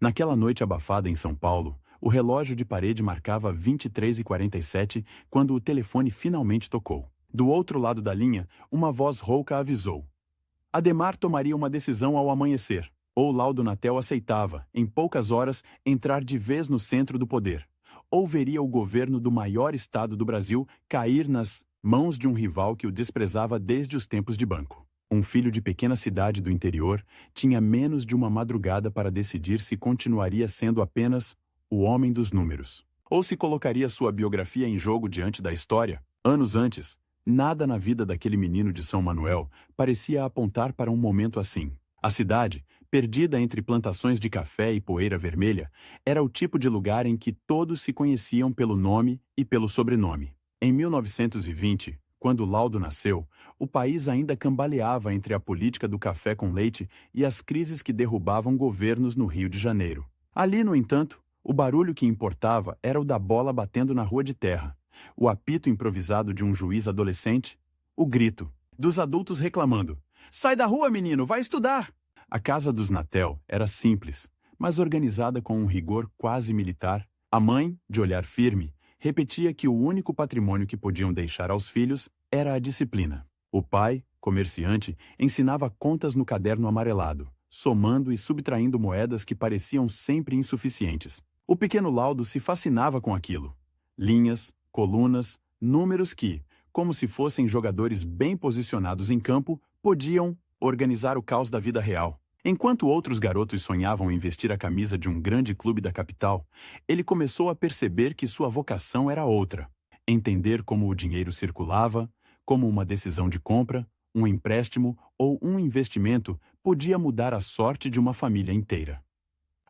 Naquela noite abafada em São Paulo, o relógio de parede marcava 23h47 quando o telefone finalmente tocou. Do outro lado da linha, uma voz rouca avisou. Adhemar tomaria uma decisão ao amanhecer, ou Laudo Natel aceitava, em poucas horas, entrar de vez no centro do poder. Ou veria o governo do maior estado do Brasil cair nas mãos de um rival que o desprezava desde os tempos de banco. Um filho de pequena cidade do interior tinha menos de uma madrugada para decidir se continuaria sendo apenas o homem dos números, ou se colocaria sua biografia em jogo diante da história. Anos antes, nada na vida daquele menino de São Manuel parecia apontar para um momento assim. A cidade, perdida entre plantações de café e poeira vermelha, era o tipo de lugar em que todos se conheciam pelo nome e pelo sobrenome. Em 1920, quando Laudo nasceu, o país ainda cambaleava entre a política do café com leite e as crises que derrubavam governos no Rio de Janeiro. Ali, no entanto, o barulho que importava era o da bola batendo na rua de terra, o apito improvisado de um juiz adolescente, o grito dos adultos reclamando: "Sai da rua, menino, vai estudar!" A casa dos Natel era simples, mas organizada com um rigor quase militar. A mãe, de olhar firme, repetia que o único patrimônio que podiam deixar aos filhos era a disciplina. O pai, comerciante, ensinava contas no caderno amarelado, somando e subtraindo moedas que pareciam sempre insuficientes. O pequeno Laudo se fascinava com aquilo. Linhas, colunas, números que, como se fossem jogadores bem posicionados em campo, podiam organizar o caos da vida real. Enquanto outros garotos sonhavam em vestir a camisa de um grande clube da capital, ele começou a perceber que sua vocação era outra: entender como o dinheiro circulava, como uma decisão de compra, um empréstimo ou um investimento podia mudar a sorte de uma família inteira.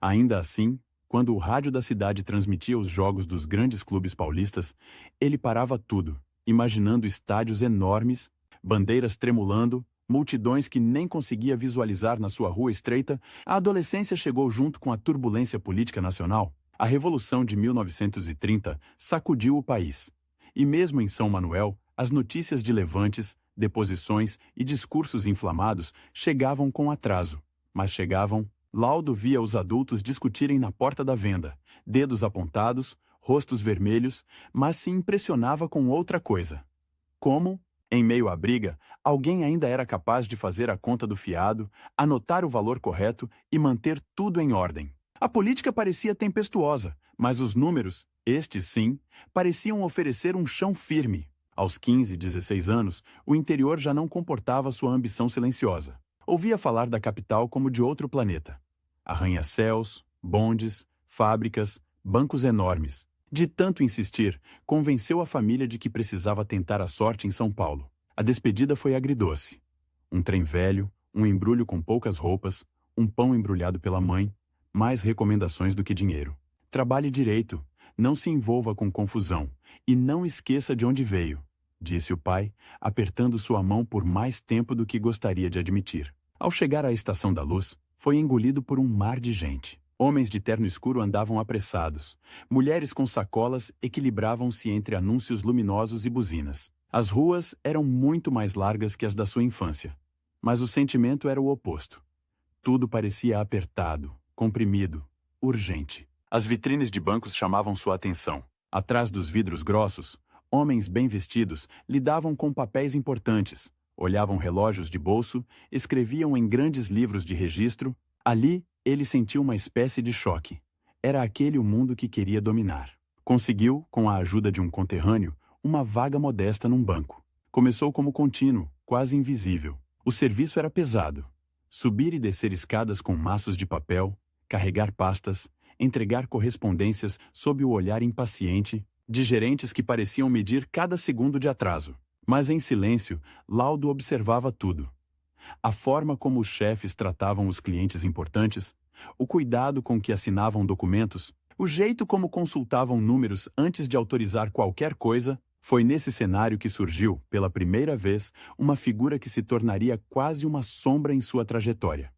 Ainda assim, quando o rádio da cidade transmitia os jogos dos grandes clubes paulistas, ele parava tudo, imaginando estádios enormes, bandeiras tremulando, multidões que nem conseguia visualizar na sua rua estreita. A adolescência chegou junto com a turbulência política nacional. A Revolução de 1930 sacudiu o país. E mesmo em São Manuel, as notícias de levantes, deposições e discursos inflamados chegavam com atraso, mas chegavam. Laudo via os adultos discutirem na porta da venda, dedos apontados, rostos vermelhos, mas se impressionava com outra coisa. Como, em meio à briga, alguém ainda era capaz de fazer a conta do fiado, anotar o valor correto e manter tudo em ordem. A política parecia tempestuosa, mas os números, estes sim, pareciam oferecer um chão firme. Aos 15, 16 anos, o interior já não comportava sua ambição silenciosa. Ouvia falar da capital como de outro planeta. Arranha-céus, bondes, fábricas, bancos enormes. De tanto insistir, convenceu a família de que precisava tentar a sorte em São Paulo. A despedida foi agridoce. Um trem velho, um embrulho com poucas roupas, um pão embrulhado pela mãe, mais recomendações do que dinheiro. Trabalhe direito, não se envolva com confusão e não esqueça de onde veio, disse o pai, apertando sua mão por mais tempo do que gostaria de admitir. Ao chegar à Estação da Luz, foi engolido por um mar de gente. Homens de terno escuro andavam apressados. Mulheres com sacolas equilibravam-se entre anúncios luminosos e buzinas. As ruas eram muito mais largas que as da sua infância. Mas o sentimento era o oposto. Tudo parecia apertado, comprimido, urgente. As vitrines de bancos chamavam sua atenção. Atrás dos vidros grossos, homens bem vestidos lidavam com papéis importantes. Olhavam relógios de bolso, escreviam em grandes livros de registro. Ali, ele sentiu uma espécie de choque. Era aquele o mundo que queria dominar. Conseguiu, com a ajuda de um conterrâneo, uma vaga modesta num banco. Começou como contínuo, quase invisível. O serviço era pesado. Subir e descer escadas com maços de papel, carregar pastas, entregar correspondências sob o olhar impaciente de gerentes que pareciam medir cada segundo de atraso. Mas em silêncio, Laudo observava tudo. A forma como os chefes tratavam os clientes importantes, o cuidado com que assinavam documentos, o jeito como consultavam números antes de autorizar qualquer coisa. Foi nesse cenário que surgiu, pela primeira vez, uma figura que se tornaria quase uma sombra em sua trajetória.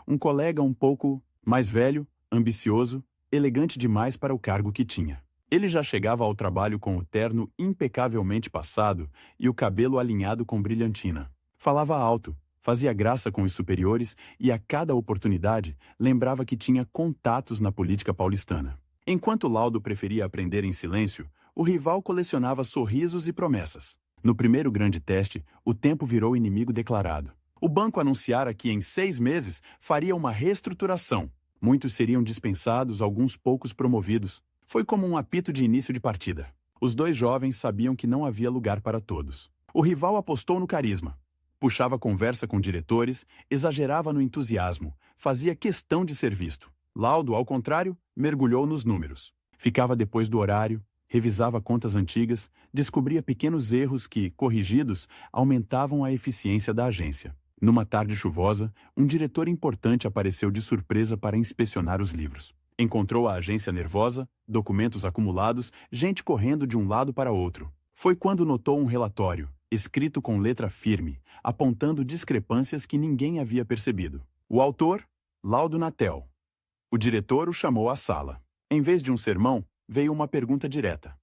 Um colega um pouco mais velho, ambicioso, elegante demais para o cargo que tinha. Ele já chegava ao trabalho com o terno impecavelmente passado e o cabelo alinhado com brilhantina. Falava alto, Fazia graça com os superiores e, a cada oportunidade, lembrava que tinha contatos na política paulistana. Enquanto Laudo preferia aprender em silêncio, o rival colecionava sorrisos e promessas. No primeiro grande teste, o tempo virou inimigo declarado. O banco anunciara que em 6 meses faria uma reestruturação. Muitos seriam dispensados, alguns poucos promovidos. Foi como um apito de início de partida. Os dois jovens sabiam que não havia lugar para todos. O rival apostou no carisma. Puxava conversa com diretores, exagerava no entusiasmo, fazia questão de ser visto. Laudo, ao contrário, mergulhou nos números. Ficava depois do horário, revisava contas antigas, descobria pequenos erros que, corrigidos, aumentavam a eficiência da agência. Numa tarde chuvosa, um diretor importante apareceu de surpresa para inspecionar os livros. Encontrou a agência nervosa, documentos acumulados, gente correndo de um lado para outro. Foi quando notou um relatório, escrito com letra firme, apontando discrepâncias que ninguém havia percebido. O autor, Laudo Natel. O diretor o chamou à sala. Em vez de um sermão, veio uma pergunta direta.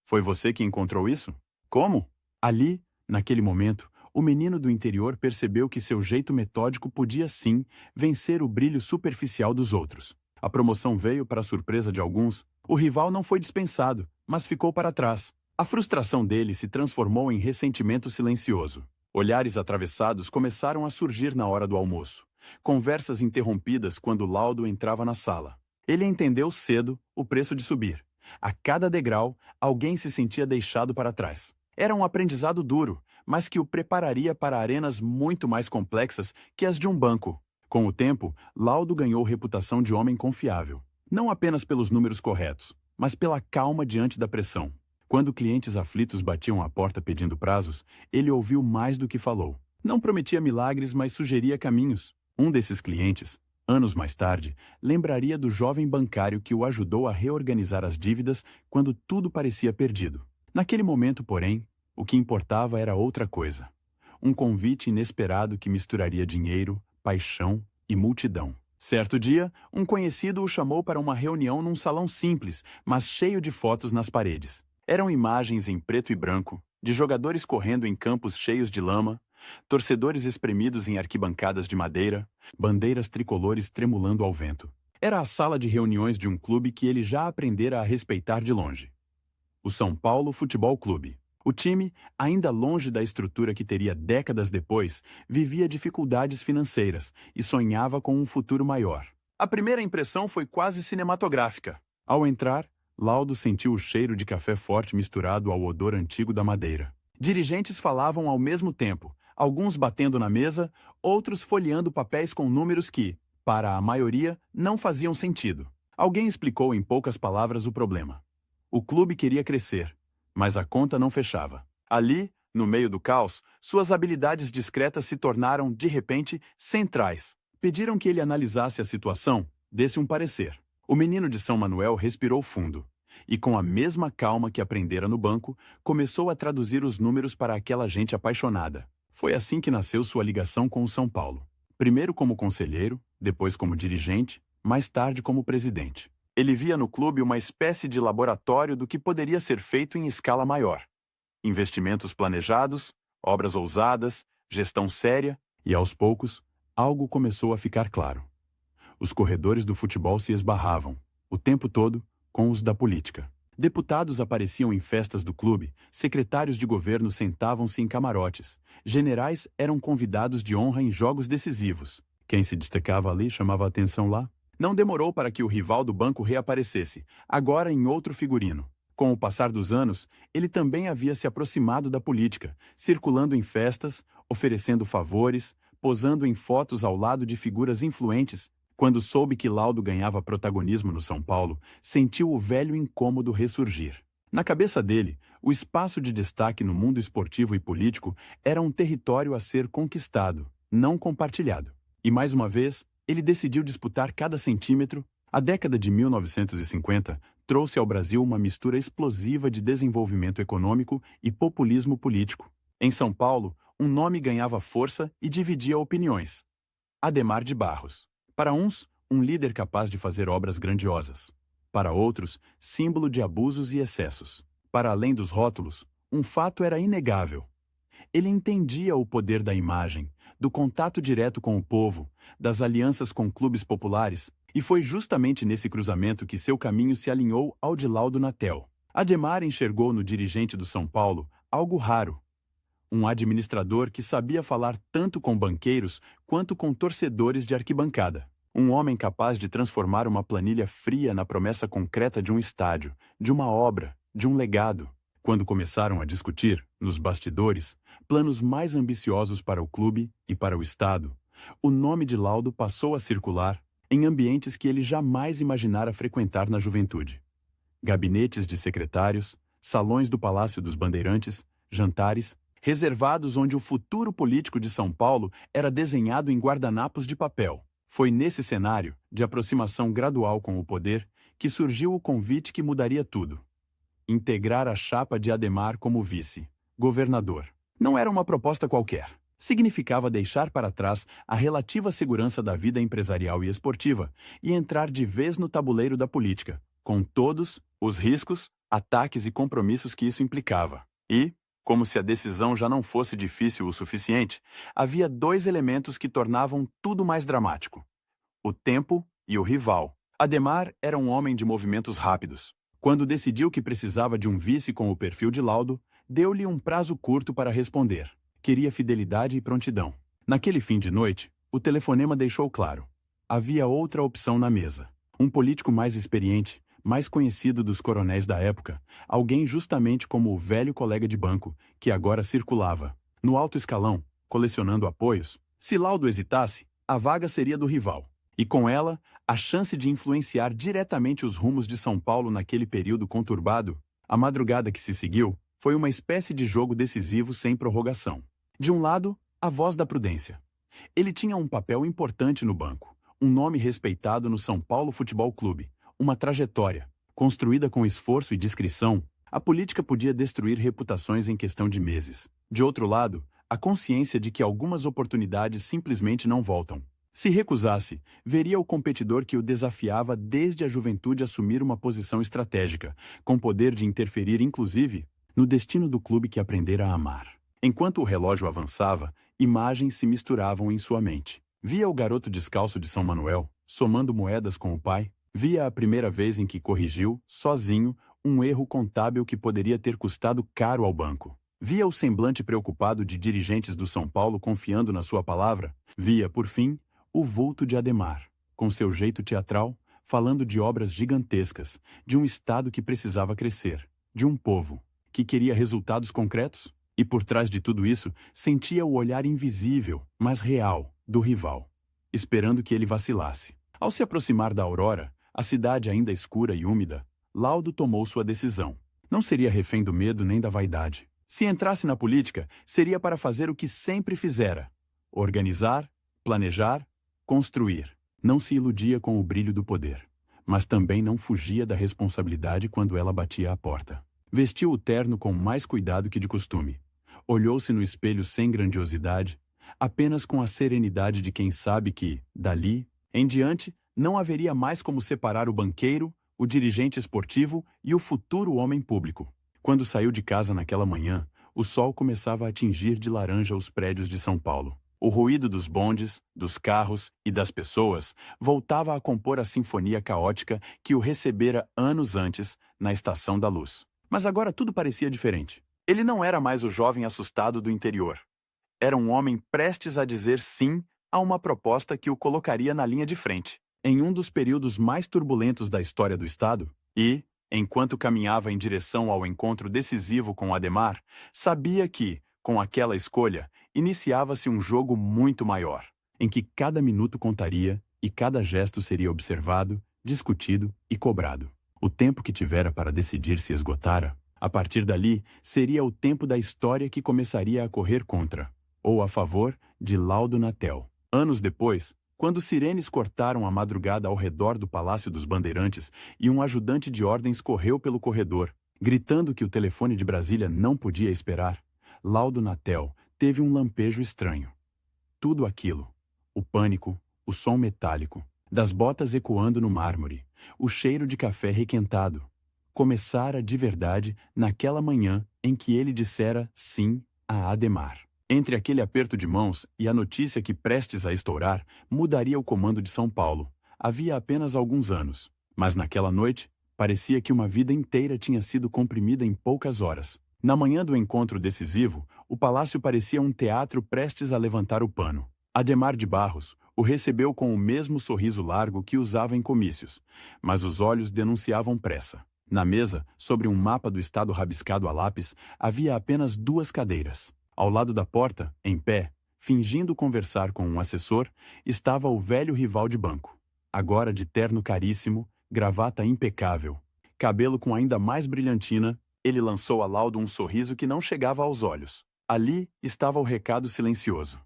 Foi você que encontrou isso? Como? Ali, naquele momento, o menino do interior percebeu que seu jeito metódico podia, sim, vencer o brilho superficial dos outros. A promoção veio para a surpresa de alguns. O rival não foi dispensado, mas ficou para trás. A frustração dele se transformou em ressentimento silencioso. Olhares atravessados começaram a surgir na hora do almoço. Conversas interrompidas quando Laudo entrava na sala. Ele entendeu cedo o preço de subir. A cada degrau, alguém se sentia deixado para trás. Era um aprendizado duro, mas que o prepararia para arenas muito mais complexas que as de um banco. Com o tempo, Laudo ganhou reputação de homem confiável. Não apenas pelos números corretos, mas pela calma diante da pressão. Quando clientes aflitos batiam à porta pedindo prazos, ele ouviu mais do que falou. Não prometia milagres, mas sugeria caminhos. Um desses clientes, anos mais tarde, lembraria do jovem bancário que o ajudou a reorganizar as dívidas quando tudo parecia perdido. Naquele momento, porém, o que importava era outra coisa. Um convite inesperado que misturaria dinheiro, paixão e multidão. Certo dia, um conhecido o chamou para uma reunião num salão simples, mas cheio de fotos nas paredes. Eram imagens em preto e branco, de jogadores correndo em campos cheios de lama, torcedores espremidos em arquibancadas de madeira, bandeiras tricolores tremulando ao vento. Era a sala de reuniões de um clube que ele já aprendera a respeitar de longe. O São Paulo Futebol Clube. O time, ainda longe da estrutura que teria décadas depois, vivia dificuldades financeiras e sonhava com um futuro maior. A primeira impressão foi quase cinematográfica. Ao entrar, Laudo sentiu o cheiro de café forte misturado ao odor antigo da madeira. Dirigentes falavam ao mesmo tempo, alguns batendo na mesa, outros folheando papéis com números que, para a maioria, não faziam sentido. Alguém explicou em poucas palavras o problema. O clube queria crescer, mas a conta não fechava. Ali, no meio do caos, suas habilidades discretas se tornaram, de repente, centrais. Pediram que ele analisasse a situação, desse um parecer. O menino de São Manuel respirou fundo e, com a mesma calma que aprendera no banco, começou a traduzir os números para aquela gente apaixonada. Foi assim que nasceu sua ligação com o São Paulo. Primeiro como conselheiro, depois como dirigente, mais tarde como presidente. Ele via no clube uma espécie de laboratório do que poderia ser feito em escala maior. Investimentos planejados, obras ousadas, gestão séria e, aos poucos, algo começou a ficar claro. Os corredores do futebol se esbarravam, o tempo todo, com os da política. Deputados apareciam em festas do clube, secretários de governo sentavam-se em camarotes, generais eram convidados de honra em jogos decisivos. Quem se destacava ali chamava a atenção lá. Não demorou para que o rival do banco reaparecesse, agora em outro figurino. Com o passar dos anos, ele também havia se aproximado da política, circulando em festas, oferecendo favores, posando em fotos ao lado de figuras influentes. Quando soube que Laudo ganhava protagonismo no São Paulo, sentiu o velho incômodo ressurgir. Na cabeça dele, o espaço de destaque no mundo esportivo e político era um território a ser conquistado, não compartilhado. E mais uma vez, ele decidiu disputar cada centímetro. A década de 1950 trouxe ao Brasil uma mistura explosiva de desenvolvimento econômico e populismo político. Em São Paulo, um nome ganhava força e dividia opiniões. Adhemar de Barros. Para uns, um líder capaz de fazer obras grandiosas. Para outros, símbolo de abusos e excessos. Para além dos rótulos, um fato era inegável. Ele entendia o poder da imagem, do contato direto com o povo, das alianças com clubes populares, e foi justamente nesse cruzamento que seu caminho se alinhou ao de Laudo Natel. Ademar enxergou no dirigente do São Paulo algo raro. Um administrador que sabia falar tanto com banqueiros quanto com torcedores de arquibancada. Um homem capaz de transformar uma planilha fria na promessa concreta de um estádio, de uma obra, de um legado. Quando começaram a discutir, nos bastidores, planos mais ambiciosos para o clube e para o Estado, o nome de Laudo passou a circular em ambientes que ele jamais imaginara frequentar na juventude. Gabinetes de secretários, salões do Palácio dos Bandeirantes, jantares, reservados onde o futuro político de São Paulo era desenhado em guardanapos de papel. Foi nesse cenário, de aproximação gradual com o poder, que surgiu o convite que mudaria tudo. Integrar a chapa de Ademar como vice-governador. Não era uma proposta qualquer. Significava deixar para trás a relativa segurança da vida empresarial e esportiva e entrar de vez no tabuleiro da política, com todos os riscos, ataques e compromissos que isso implicava. E, como se a decisão já não fosse difícil o suficiente, havia dois elementos que tornavam tudo mais dramático: o tempo e o rival. Ademar era um homem de movimentos rápidos. Quando decidiu que precisava de um vice com o perfil de Laudo, deu-lhe um prazo curto para responder. Queria fidelidade e prontidão. Naquele fim de noite, o telefonema deixou claro: havia outra opção na mesa. Um político mais experiente, mais conhecido dos coronéis da época, alguém justamente como o velho colega de banco, que agora circulava no alto escalão, colecionando apoios. Se Laudo hesitasse, a vaga seria do rival. E com ela, a chance de influenciar diretamente os rumos de São Paulo naquele período conturbado. A madrugada que se seguiu foi uma espécie de jogo decisivo sem prorrogação. De um lado, a voz da prudência. Ele tinha um papel importante no banco, um nome respeitado no São Paulo Futebol Clube, uma trajetória. Construída com esforço e discrição, a política podia destruir reputações em questão de meses. De outro lado, a consciência de que algumas oportunidades simplesmente não voltam. Se recusasse, veria o competidor que o desafiava desde a juventude assumir uma posição estratégica, com poder de interferir inclusive no destino do clube que aprendera a amar. Enquanto o relógio avançava, imagens se misturavam em sua mente. Via o garoto descalço de São Manuel, somando moedas com o pai. Via a primeira vez em que corrigiu, sozinho, um erro contábil que poderia ter custado caro ao banco. Via o semblante preocupado de dirigentes do São Paulo confiando na sua palavra. Via, por fim, o vulto de Ademar, com seu jeito teatral, falando de obras gigantescas, de um Estado que precisava crescer, de um povo que queria resultados concretos. E por trás de tudo isso, sentia o olhar invisível, mas real, do rival, esperando que ele vacilasse. Ao se aproximar da aurora, a cidade ainda escura e úmida, Laudo tomou sua decisão. Não seria refém do medo nem da vaidade. Se entrasse na política, seria para fazer o que sempre fizera: organizar, planejar, construir. Não se iludia com o brilho do poder, mas também não fugia da responsabilidade quando ela batia à porta. Vestiu o terno com mais cuidado que de costume. Olhou-se no espelho sem grandiosidade, apenas com a serenidade de quem sabe que, dali em diante, não haveria mais como separar o banqueiro, o dirigente esportivo e o futuro homem público. Quando saiu de casa naquela manhã, o sol começava a tingir de laranja os prédios de São Paulo. O ruído dos bondes, dos carros e das pessoas voltava a compor a sinfonia caótica que o recebera anos antes na Estação da Luz. Mas agora tudo parecia diferente. Ele não era mais o jovem assustado do interior. Era um homem prestes a dizer sim a uma proposta que o colocaria na linha de frente, em um dos períodos mais turbulentos da história do Estado, e, enquanto caminhava em direção ao encontro decisivo com Ademar, sabia que, com aquela escolha, iniciava-se um jogo muito maior, em que cada minuto contaria e cada gesto seria observado, discutido e cobrado. O tempo que tivera para decidir se esgotara. A partir dali, seria o tempo da história que começaria a correr contra, ou a favor, de Laudo Natel. Anos depois, quando sirenes cortaram a madrugada ao redor do Palácio dos Bandeirantes e um ajudante de ordens correu pelo corredor, gritando que o telefone de Brasília não podia esperar, Laudo Natel teve um lampejo estranho. Tudo aquilo, o pânico, o som metálico, das botas ecoando no mármore, o cheiro de café requentado, começara de verdade naquela manhã em que ele dissera sim a Ademar. Entre aquele aperto de mãos e a notícia que prestes a estourar mudaria o comando de São Paulo, havia apenas alguns anos. Mas naquela noite, parecia que uma vida inteira tinha sido comprimida em poucas horas. Na manhã do encontro decisivo, o palácio parecia um teatro prestes a levantar o pano. Adhemar de Barros o recebeu com o mesmo sorriso largo que usava em comícios, mas os olhos denunciavam pressa. Na mesa, sobre um mapa do estado rabiscado a lápis, havia apenas 2 cadeiras. Ao lado da porta, em pé, fingindo conversar com um assessor, estava o velho rival de banco. Agora de terno caríssimo, gravata impecável, cabelo com ainda mais brilhantina, ele lançou a Laudo um sorriso que não chegava aos olhos. Ali estava o recado silencioso.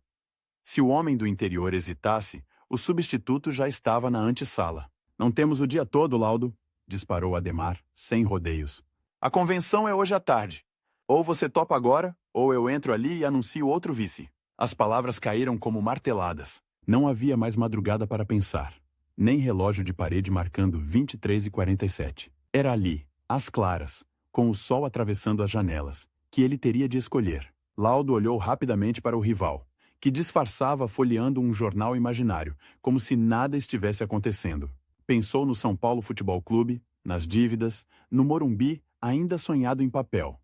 Se o homem do interior hesitasse, o substituto já estava na antessala. Não temos o dia todo, Laudo, disparou Adhemar, sem rodeios. A convenção é hoje à tarde. Ou você topa agora, ou eu entro ali e anuncio outro vice. As palavras caíram como marteladas. Não havia mais madrugada para pensar. Nem relógio de parede marcando 23h47. Era ali, às claras, com o sol atravessando as janelas, que ele teria de escolher. Laudo olhou rapidamente para o rival, que disfarçava folheando um jornal imaginário, como se nada estivesse acontecendo. Pensou no São Paulo Futebol Clube, nas dívidas, no Morumbi, ainda sonhado em papel.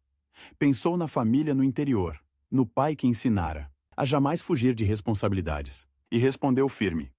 Pensou na família no interior, no pai que ensinara, a jamais fugir de responsabilidades. E respondeu firme.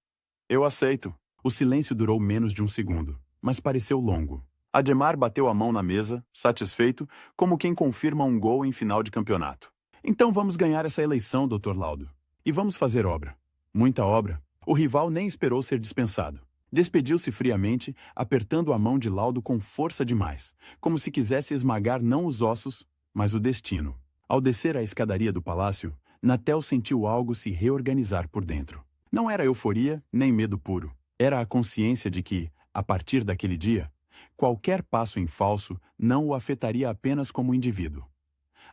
Eu aceito. O silêncio durou menos de um segundo, mas pareceu longo. Adhemar bateu a mão na mesa, satisfeito, como quem confirma um gol em final de campeonato. Então vamos ganhar essa eleição, Dr. Laudo. E vamos fazer obra. Muita obra. O rival nem esperou ser dispensado. Despediu-se friamente, apertando a mão de Laudo com força demais, como se quisesse esmagar não os ossos, mas o destino. Ao descer a escadaria do palácio, Natel sentiu algo se reorganizar por dentro. Não era euforia, nem medo puro. Era a consciência de que, a partir daquele dia, qualquer passo em falso não o afetaria apenas como indivíduo.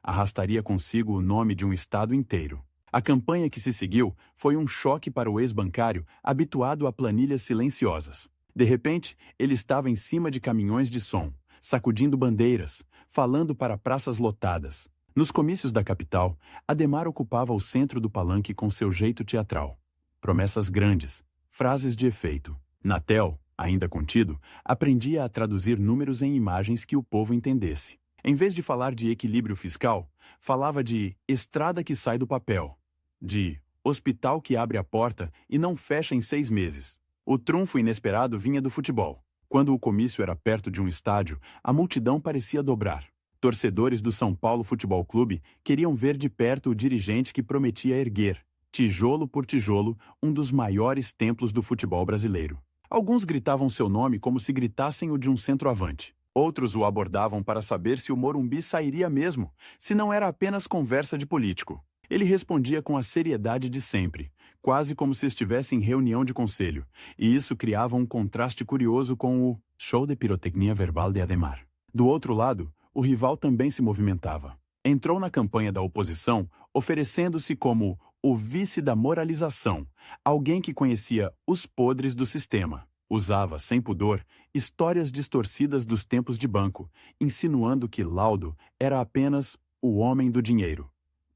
Arrastaria consigo o nome de um estado inteiro. A campanha que se seguiu foi um choque para o ex-bancário habituado a planilhas silenciosas. De repente, ele estava em cima de caminhões de som, sacudindo bandeiras, falando para praças lotadas. Nos comícios da capital, Adhemar ocupava o centro do palanque com seu jeito teatral. Promessas grandes, frases de efeito. Natel, ainda contido, aprendia a traduzir números em imagens que o povo entendesse. Em vez de falar de equilíbrio fiscal, falava de estrada que sai do papel, de hospital que abre a porta e não fecha em 6 meses. O trunfo inesperado vinha do futebol. Quando o comício era perto de um estádio, a multidão parecia dobrar. Torcedores do São Paulo Futebol Clube queriam ver de perto o dirigente que prometia erguer, tijolo por tijolo, um dos maiores templos do futebol brasileiro. Alguns gritavam seu nome como se gritassem o de um centroavante. Outros o abordavam para saber se o Morumbi sairia mesmo, se não era apenas conversa de político. Ele respondia com a seriedade de sempre, quase como se estivesse em reunião de conselho, e isso criava um contraste curioso com o show de pirotecnia verbal de Adhemar. Do outro lado, o rival também se movimentava. Entrou na campanha da oposição, oferecendo-se como o vice da moralização, alguém que conhecia os podres do sistema. Usava, sem pudor, histórias distorcidas dos tempos de banco, insinuando que Laudo era apenas o homem do dinheiro,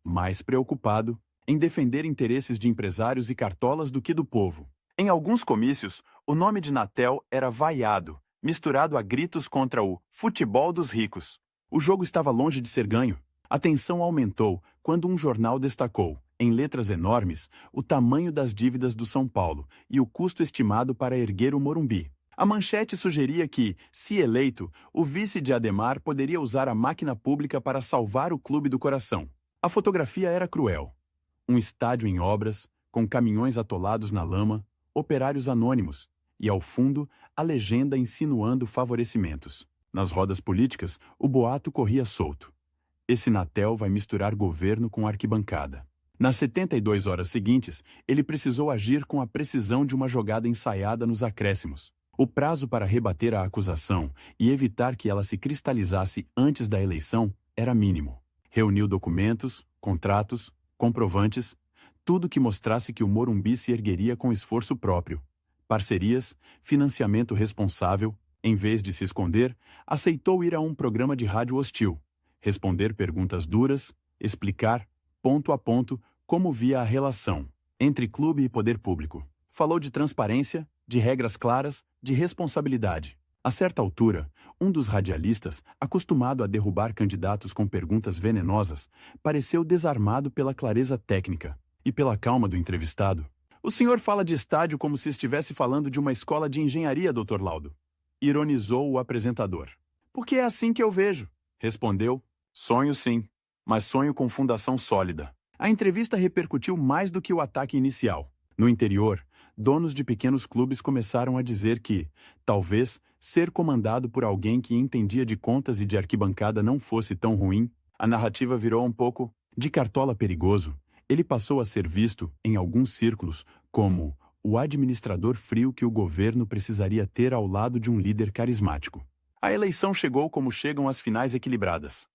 mais preocupado em defender interesses de empresários e cartolas do que do povo. Em alguns comícios, o nome de Natel era vaiado, misturado a gritos contra o futebol dos ricos. O jogo estava longe de ser ganho. A tensão aumentou quando um jornal destacou, em letras enormes, o tamanho das dívidas do São Paulo e o custo estimado para erguer o Morumbi. A manchete sugeria que, se eleito, o vice de Adhemar poderia usar a máquina pública para salvar o clube do coração. A fotografia era cruel. Um estádio em obras, com caminhões atolados na lama, operários anônimos, e ao fundo, a legenda insinuando favorecimentos. Nas rodas políticas, o boato corria solto. Esse Natel vai misturar governo com arquibancada. Nas 72 horas seguintes, ele precisou agir com a precisão de uma jogada ensaiada nos acréscimos. O prazo para rebater a acusação e evitar que ela se cristalizasse antes da eleição era mínimo. Reuniu documentos, contratos, comprovantes, tudo que mostrasse que o Morumbi se ergueria com esforço próprio. Parcerias, financiamento responsável. Em vez de se esconder, aceitou ir a um programa de rádio hostil, responder perguntas duras, explicar, ponto a ponto como via a relação entre clube e poder público. Falou de transparência, de regras claras, de responsabilidade. A certa altura, um dos radialistas, acostumado a derrubar candidatos com perguntas venenosas, pareceu desarmado pela clareza técnica e pela calma do entrevistado. "O senhor fala de estádio como se estivesse falando de uma escola de engenharia, Dr. Laudo", ironizou o apresentador. "Porque é assim que eu vejo", respondeu. "Sonho sim, mas sonho com fundação sólida." A entrevista repercutiu mais do que o ataque inicial. No interior, donos de pequenos clubes começaram a dizer que, talvez, ser comandado por alguém que entendia de contas e de arquibancada não fosse tão ruim. A narrativa virou um pouco de cartola perigoso. Ele passou a ser visto, em alguns círculos, como o administrador frio que o governo precisaria ter ao lado de um líder carismático. A eleição chegou como chegam as finais equilibradas,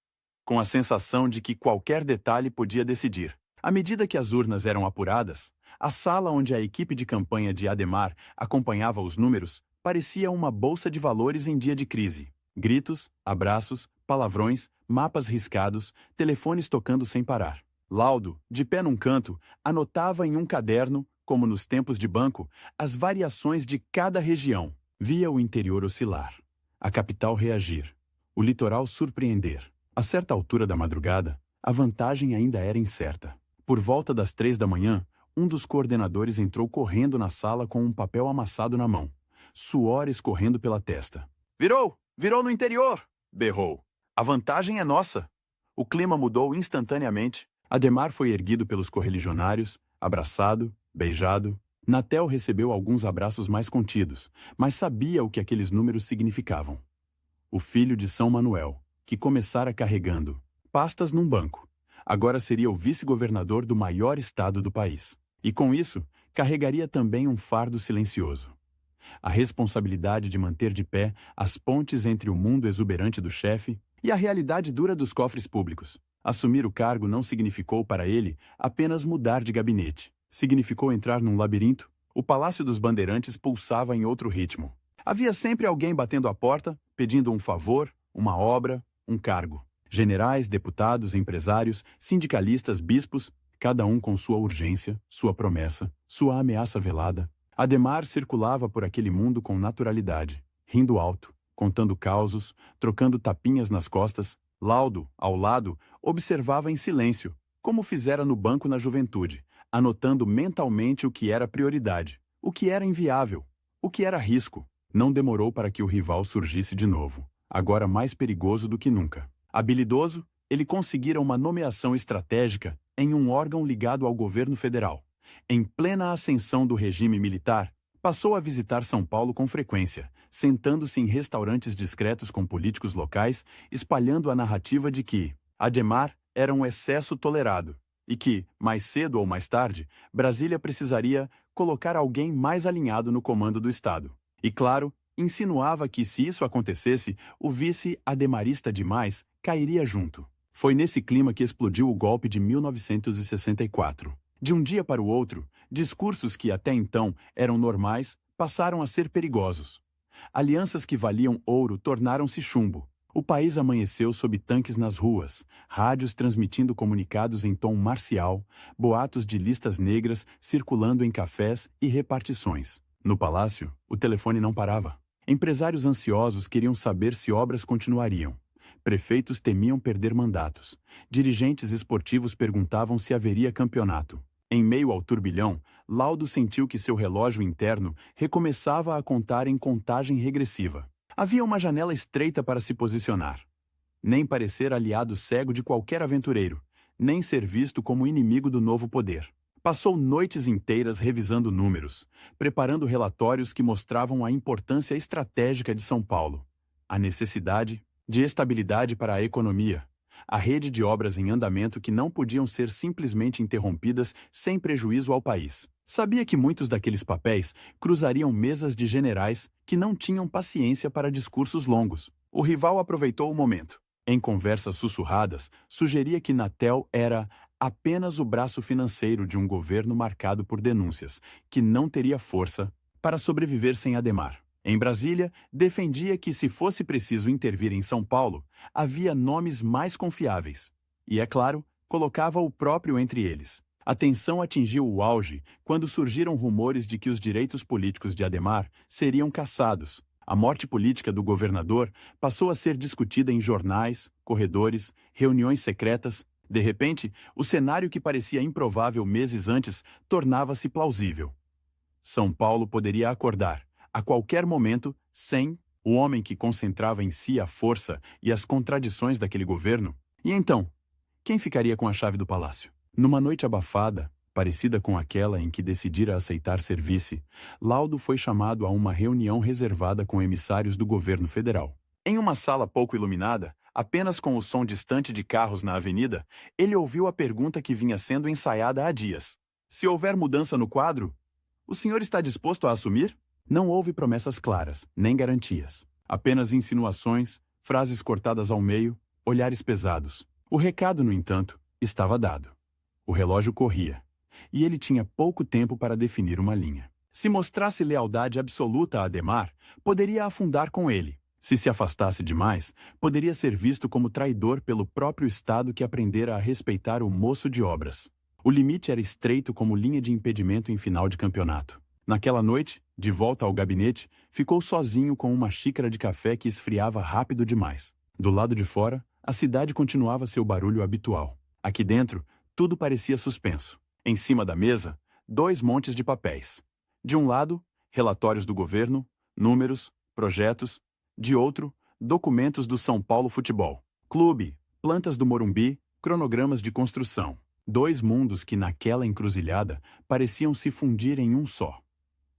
com a sensação de que qualquer detalhe podia decidir. À medida que as urnas eram apuradas, a sala onde a equipe de campanha de Adhemar acompanhava os números parecia uma bolsa de valores em dia de crise. Gritos, abraços, palavrões, mapas riscados, telefones tocando sem parar. Laudo, de pé num canto, anotava em um caderno, como nos tempos de banco, as variações de cada região. Via o interior oscilar, a capital reagir, o litoral surpreender. A certa altura da madrugada, a vantagem ainda era incerta. Por volta das 3 da manhã, um dos coordenadores entrou correndo na sala com um papel amassado na mão, suor escorrendo pela testa. "Virou! Virou no interior!" berrou. "A vantagem é nossa!" O clima mudou instantaneamente. Adhemar foi erguido pelos correligionários, abraçado, beijado. Natel recebeu alguns abraços mais contidos, mas sabia o que aqueles números significavam. O filho de São Manuel, que começara carregando pastas num banco, agora seria o vice-governador do maior estado do país. E com isso, carregaria também um fardo silencioso. A responsabilidade de manter de pé as pontes entre o mundo exuberante do chefe e a realidade dura dos cofres públicos. Assumir o cargo não significou para ele apenas mudar de gabinete. Significou entrar num labirinto. O Palácio dos Bandeirantes pulsava em outro ritmo. Havia sempre alguém batendo à porta, pedindo um favor, uma obra, um cargo. Generais, deputados, empresários, sindicalistas, bispos, cada um com sua urgência, sua promessa, sua ameaça velada. Adhemar circulava por aquele mundo com naturalidade, rindo alto, contando causos, trocando tapinhas nas costas. Laudo, ao lado, observava em silêncio, como fizera no banco na juventude, anotando mentalmente o que era prioridade, o que era inviável, o que era risco. Não demorou para que o rival surgisse de novo, agora mais perigoso do que nunca. Habilidoso, ele conseguira uma nomeação estratégica em um órgão ligado ao governo federal. Em plena ascensão do regime militar, passou a visitar São Paulo com frequência, sentando-se em restaurantes discretos com políticos locais, espalhando a narrativa de que Adhemar era um excesso tolerado e que, mais cedo ou mais tarde, Brasília precisaria colocar alguém mais alinhado no comando do Estado. E, claro, insinuava que, se isso acontecesse, o vice-ademarista demais cairia junto. Foi nesse clima que explodiu o golpe de 1964. De um dia para o outro, discursos que até então eram normais passaram a ser perigosos. Alianças que valiam ouro tornaram-se chumbo. O país amanheceu sob tanques nas ruas, rádios transmitindo comunicados em tom marcial, boatos de listas negras circulando em cafés e repartições. No palácio, o telefone não parava. Empresários ansiosos queriam saber se obras continuariam. Prefeitos temiam perder mandatos. Dirigentes esportivos perguntavam se haveria campeonato. Em meio ao turbilhão, Laudo sentiu que seu relógio interno recomeçava a contar em contagem regressiva. Havia uma janela estreita para se posicionar. Nem parecer aliado cego de qualquer aventureiro, nem ser visto como inimigo do novo poder. Passou noites inteiras revisando números, preparando relatórios que mostravam a importância estratégica de São Paulo, a necessidade de estabilidade para a economia, a rede de obras em andamento que não podiam ser simplesmente interrompidas sem prejuízo ao país. Sabia que muitos daqueles papéis cruzariam mesas de generais que não tinham paciência para discursos longos. O rival aproveitou o momento. Em conversas sussurradas, sugeria que Natel era apenas o braço financeiro de um governo marcado por denúncias, que não teria força para sobreviver sem Adhemar. Em Brasília, defendia que, se fosse preciso intervir em São Paulo, havia nomes mais confiáveis. E, é claro, colocava o próprio entre eles. A tensão atingiu o auge quando surgiram rumores de que os direitos políticos de Adhemar seriam cassados. A morte política do governador passou a ser discutida em jornais, corredores, reuniões secretas. De repente, o cenário que parecia improvável meses antes tornava-se plausível. São Paulo poderia acordar, a qualquer momento, sem o homem que concentrava em si a força e as contradições daquele governo. E então, quem ficaria com a chave do palácio? Numa noite abafada, parecida com aquela em que decidira aceitar ser vice, Laudo foi chamado a uma reunião reservada com emissários do governo federal. Em uma sala pouco iluminada, apenas com o som distante de carros na avenida, ele ouviu a pergunta que vinha sendo ensaiada há dias. Se houver mudança no quadro, o senhor está disposto a assumir? Não houve promessas claras, nem garantias. Apenas insinuações, frases cortadas ao meio, olhares pesados. O recado, no entanto, estava dado. O relógio corria, e ele tinha pouco tempo para definir uma linha. Se mostrasse lealdade absoluta a Adhemar, poderia afundar com ele. Se afastasse demais, poderia ser visto como traidor pelo próprio Estado que aprendera a respeitar o moço de obras. O limite era estreito como linha de impedimento em final de campeonato. Naquela noite, de volta ao gabinete, ficou sozinho com uma xícara de café que esfriava rápido demais. Do lado de fora, a cidade continuava seu barulho habitual. Aqui dentro, tudo parecia suspenso. Em cima da mesa, 2 montes de papéis. De um lado, relatórios do governo, números, projetos. De outro, documentos do São Paulo Futebol Clube, plantas do Morumbi, cronogramas de construção. 2 mundos que naquela encruzilhada pareciam se fundir em um só.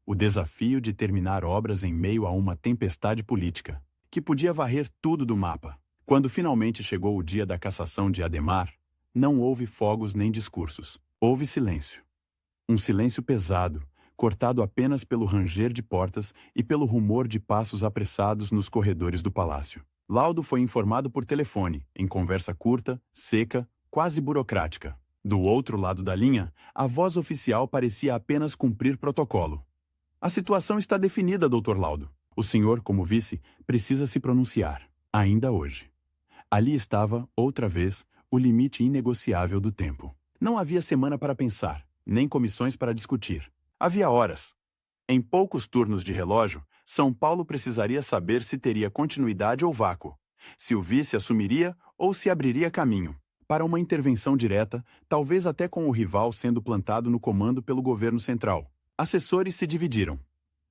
O desafio de terminar obras em meio a uma tempestade política, que podia varrer tudo do mapa. Quando finalmente chegou o dia da cassação de Adhemar, não houve fogos nem discursos. Houve silêncio. Um silêncio pesado, cortado apenas pelo ranger de portas e pelo rumor de passos apressados nos corredores do palácio. Laudo foi informado por telefone, em conversa curta, seca, quase burocrática. Do outro lado da linha, a voz oficial parecia apenas cumprir protocolo. A situação está definida, Dr. Laudo. O senhor, como vice, precisa se pronunciar, ainda hoje. Ali estava, outra vez, o limite inegociável do tempo. Não havia semana para pensar, nem comissões para discutir. Havia horas. Em poucos turnos de relógio, São Paulo precisaria saber se teria continuidade ou vácuo, se o vice assumiria ou se abriria caminho para uma intervenção direta, talvez até com o rival sendo plantado no comando pelo governo central. Assessores se dividiram.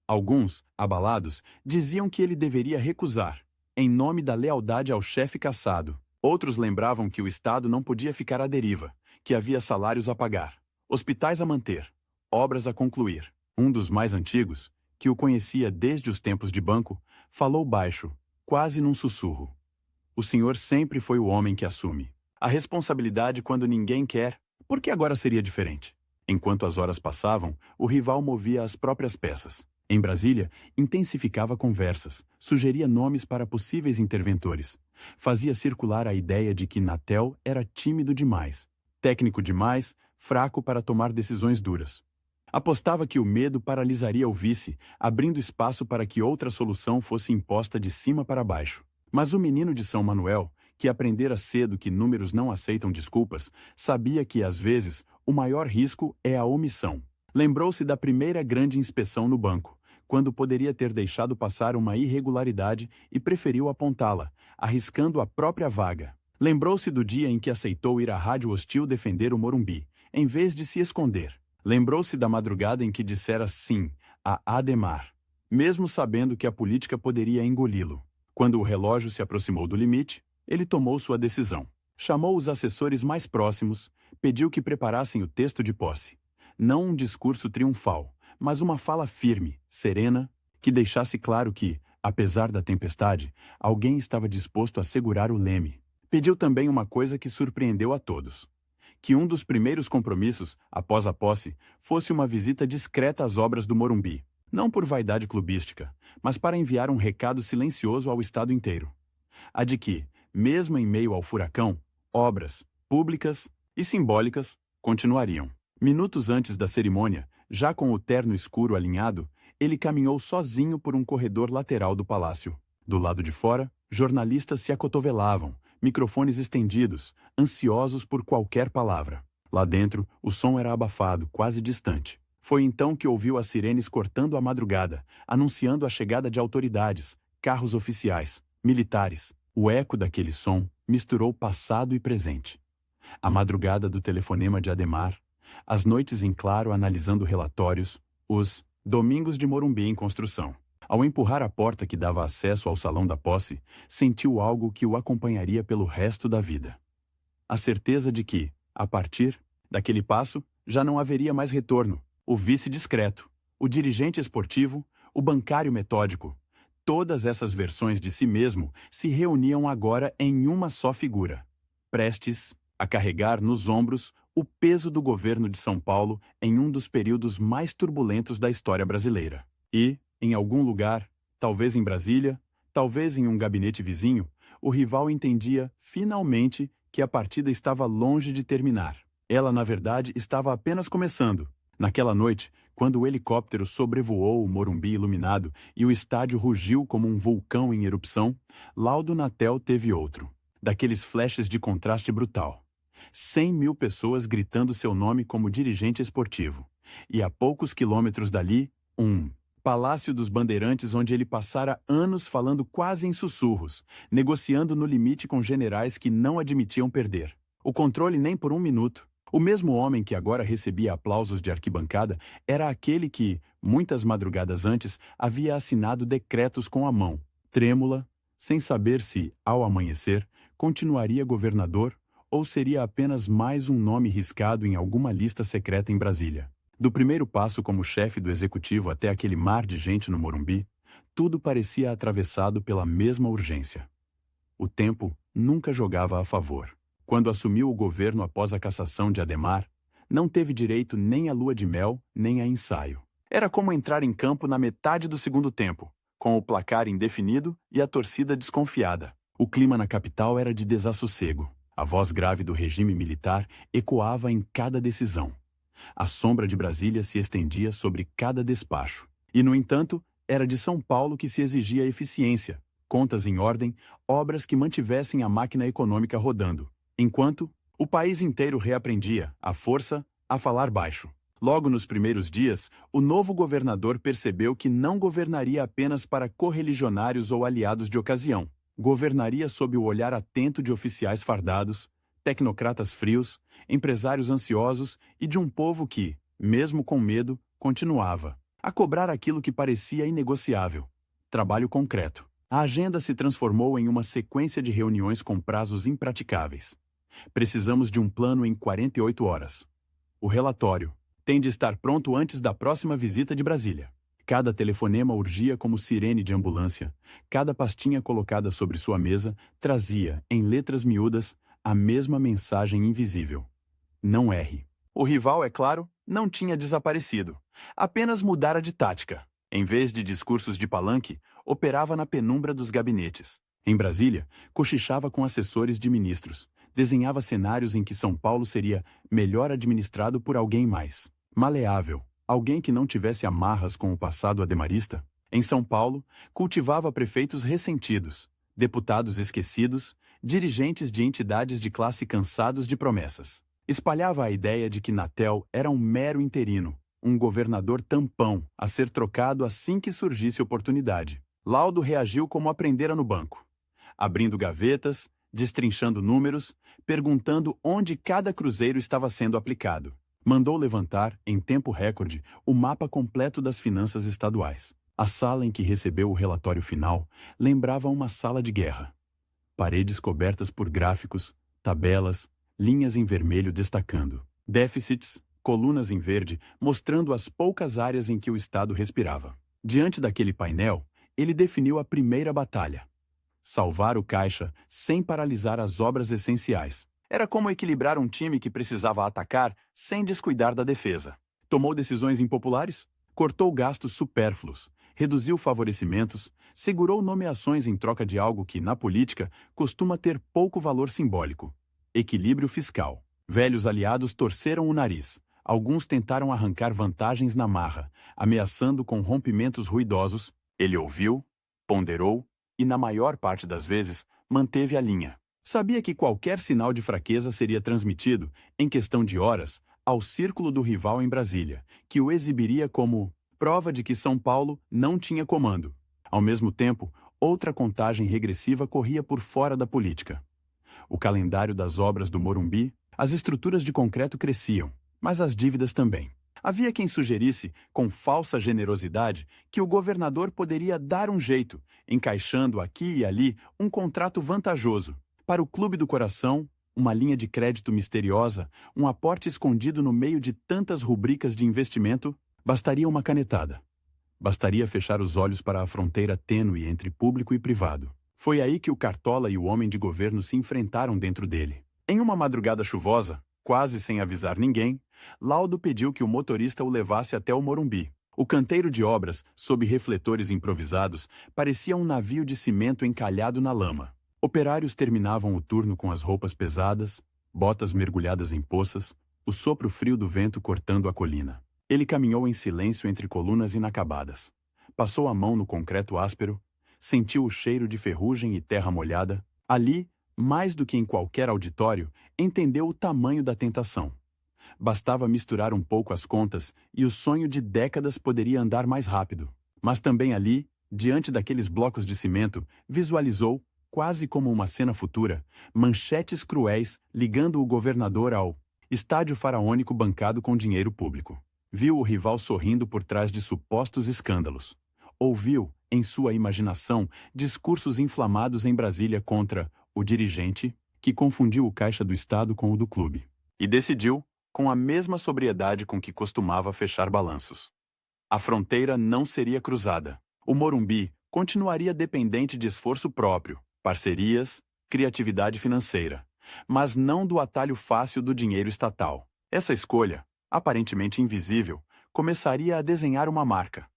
Alguns, abalados, diziam que ele deveria recusar, em nome da lealdade ao chefe cassado. Outros lembravam que o Estado não podia ficar à deriva, que havia salários a pagar, hospitais a manter, obras a concluir. Um dos mais antigos, que o conhecia desde os tempos de banco, falou baixo, quase num sussurro. O senhor sempre foi o homem que assume a responsabilidade quando ninguém quer. Por que agora seria diferente? Enquanto as horas passavam, o rival movia as próprias peças. Em Brasília, intensificava conversas, sugeria nomes para possíveis interventores. Fazia circular a ideia de que Natel era tímido demais, técnico demais, fraco para tomar decisões duras. Apostava que o medo paralisaria o vice, abrindo espaço para que outra solução fosse imposta de cima para baixo. Mas o menino de São Manuel, que aprendera cedo que números não aceitam desculpas, sabia que, às vezes, o maior risco é a omissão. Lembrou-se da primeira grande inspeção no banco, quando poderia ter deixado passar uma irregularidade e preferiu apontá-la, arriscando a própria vaga. Lembrou-se do dia em que aceitou ir à rádio hostil defender o Morumbi, em vez de se esconder. Lembrou-se da madrugada em que dissera sim a Adhemar, mesmo sabendo que a política poderia engoli-lo. Quando o relógio se aproximou do limite, ele tomou sua decisão. Chamou os assessores mais próximos, pediu que preparassem o texto de posse. Não um discurso triunfal, mas uma fala firme, serena, que deixasse claro que, apesar da tempestade, alguém estava disposto a segurar o leme. Pediu também uma coisa que surpreendeu a todos: que um dos primeiros compromissos, após a posse, fosse uma visita discreta às obras do Morumbi, não por vaidade clubística, mas para enviar um recado silencioso ao Estado inteiro. A de que, mesmo em meio ao furacão, obras, públicas e simbólicas, continuariam. Minutos antes da cerimônia, já com o terno escuro alinhado, ele caminhou sozinho por um corredor lateral do palácio. Do lado de fora, jornalistas se acotovelavam, microfones estendidos, ansiosos por qualquer palavra. Lá dentro, o som era abafado, quase distante. Foi então que ouviu as sirenes cortando a madrugada, anunciando a chegada de autoridades, carros oficiais, militares. O eco daquele som misturou passado e presente. A madrugada do telefonema de Adhemar, as noites em claro analisando relatórios, os domingos de Morumbi em construção. Ao empurrar a porta que dava acesso ao salão da posse, sentiu algo que o acompanharia pelo resto da vida. A certeza de que, a partir daquele passo, já não haveria mais retorno. O vice discreto, o dirigente esportivo, o bancário metódico. Todas essas versões de si mesmo se reuniam agora em uma só figura, prestes a carregar nos ombros o peso do governo de São Paulo em um dos períodos mais turbulentos da história brasileira. E, em algum lugar, talvez em Brasília, talvez em um gabinete vizinho, o rival entendia, finalmente, que a partida estava longe de terminar. Ela, na verdade, estava apenas começando. Naquela noite, quando o helicóptero sobrevoou o Morumbi iluminado e o estádio rugiu como um vulcão em erupção, Laudo Natel teve outro, daqueles flashes de contraste brutal. 100.000 pessoas gritando seu nome como dirigente esportivo. E a poucos quilômetros dali, Palácio dos Bandeirantes, onde ele passara anos falando quase em sussurros, negociando no limite com generais que não admitiam perder. O controle nem por um minuto. O mesmo homem que agora recebia aplausos de arquibancada era aquele que, muitas madrugadas antes, havia assinado decretos com a mão, trêmula, sem saber se, ao amanhecer, continuaria governador ou seria apenas mais um nome riscado em alguma lista secreta em Brasília. Do primeiro passo como chefe do executivo até aquele mar de gente no Morumbi, tudo parecia atravessado pela mesma urgência. O tempo nunca jogava a favor. Quando assumiu o governo após a cassação de Adhemar, não teve direito nem à lua de mel, nem a ensaio. Era como entrar em campo na metade do segundo tempo, com o placar indefinido e a torcida desconfiada. O clima na capital era de desassossego. A voz grave do regime militar ecoava em cada decisão. A sombra de Brasília se estendia sobre cada despacho. E, no entanto, era de São Paulo que se exigia eficiência, contas em ordem, obras que mantivessem a máquina econômica rodando. Enquanto, o país inteiro reaprendia, à força, a falar baixo. Logo nos primeiros dias, o novo governador percebeu que não governaria apenas para correligionários ou aliados de ocasião. Governaria sob o olhar atento de oficiais fardados, tecnocratas frios, empresários ansiosos e de um povo que, mesmo com medo, continuava a cobrar aquilo que parecia inegociável: trabalho concreto. A agenda se transformou em uma sequência de reuniões com prazos impraticáveis. Precisamos de um plano em 48 horas. O relatório tem de estar pronto antes da próxima visita de Brasília. Cada telefonema urgia como sirene de ambulância. Cada pastinha colocada sobre sua mesa trazia, em letras miúdas, a mesma mensagem invisível: não erre. O rival, é claro, não tinha desaparecido. Apenas mudara de tática. Em vez de discursos de palanque, operava na penumbra dos gabinetes. Em Brasília, cochichava com assessores de ministros. Desenhava cenários em que São Paulo seria melhor administrado por alguém mais maleável, alguém que não tivesse amarras com o passado ademarista. Em São Paulo, cultivava prefeitos ressentidos, deputados esquecidos, dirigentes de entidades de classe cansados de promessas. Espalhava a ideia de que Natel era um mero interino, um governador tampão, a ser trocado assim que surgisse oportunidade. Laudo reagiu como aprendera no banco, abrindo gavetas, destrinchando números, perguntando onde cada cruzeiro estava sendo aplicado. Mandou levantar, em tempo recorde, o mapa completo das finanças estaduais. A sala em que recebeu o relatório final lembrava uma sala de guerra. Paredes cobertas por gráficos, tabelas, linhas em vermelho destacando. Déficits, colunas em verde, mostrando as poucas áreas em que o Estado respirava. Diante daquele painel, ele definiu a primeira batalha: salvar o caixa sem paralisar as obras essenciais. Era como equilibrar um time que precisava atacar sem descuidar da defesa. Tomou decisões impopulares, cortou gastos supérfluos, reduziu favorecimentos, segurou nomeações em troca de algo que, na política, costuma ter pouco valor simbólico: equilíbrio fiscal. Velhos aliados torceram o nariz. Alguns tentaram arrancar vantagens na marra, ameaçando com rompimentos ruidosos. Ele ouviu, ponderou e, na maior parte das vezes, manteve a linha. Sabia que qualquer sinal de fraqueza seria transmitido, em questão de horas, ao círculo do rival em Brasília, que o exibiria como prova de que São Paulo não tinha comando. Ao mesmo tempo, outra contagem regressiva corria por fora da política. O calendário das obras do Morumbi, as estruturas de concreto cresciam, mas as dívidas também. Havia quem sugerisse, com falsa generosidade, que o governador poderia dar um jeito, encaixando aqui e ali um contrato vantajoso. Para o Clube do Coração, uma linha de crédito misteriosa, um aporte escondido no meio de tantas rubricas de investimento, bastaria uma canetada. Bastaria fechar os olhos para a fronteira tênue entre público e privado. Foi aí que o Cartola e o homem de governo se enfrentaram dentro dele. Em uma madrugada chuvosa, quase sem avisar ninguém, Laudo pediu que o motorista o levasse até o Morumbi. O canteiro de obras, sob refletores improvisados, parecia um navio de cimento encalhado na lama. Operários terminavam o turno com as roupas pesadas, botas mergulhadas em poças, o sopro frio do vento cortando a colina. Ele caminhou em silêncio entre colunas inacabadas. Passou a mão no concreto áspero, sentiu o cheiro de ferrugem e terra molhada. Ali, mais do que em qualquer auditório, entendeu o tamanho da tentação. Bastava misturar um pouco as contas e o sonho de décadas poderia andar mais rápido. Mas também ali, diante daqueles blocos de cimento, visualizou, quase como uma cena futura, manchetes cruéis ligando o governador ao estádio faraônico bancado com dinheiro público. Viu o rival sorrindo por trás de supostos escândalos. Ouviu, em sua imaginação, discursos inflamados em Brasília contra o dirigente, que confundiu o caixa do Estado com o do clube. E decidiu, com a mesma sobriedade com que costumava fechar balanços. A fronteira não seria cruzada. O Morumbi continuaria dependente de esforço próprio, parcerias, criatividade financeira, mas não do atalho fácil do dinheiro estatal. Essa escolha, aparentemente invisível, começaria a desenhar uma marca.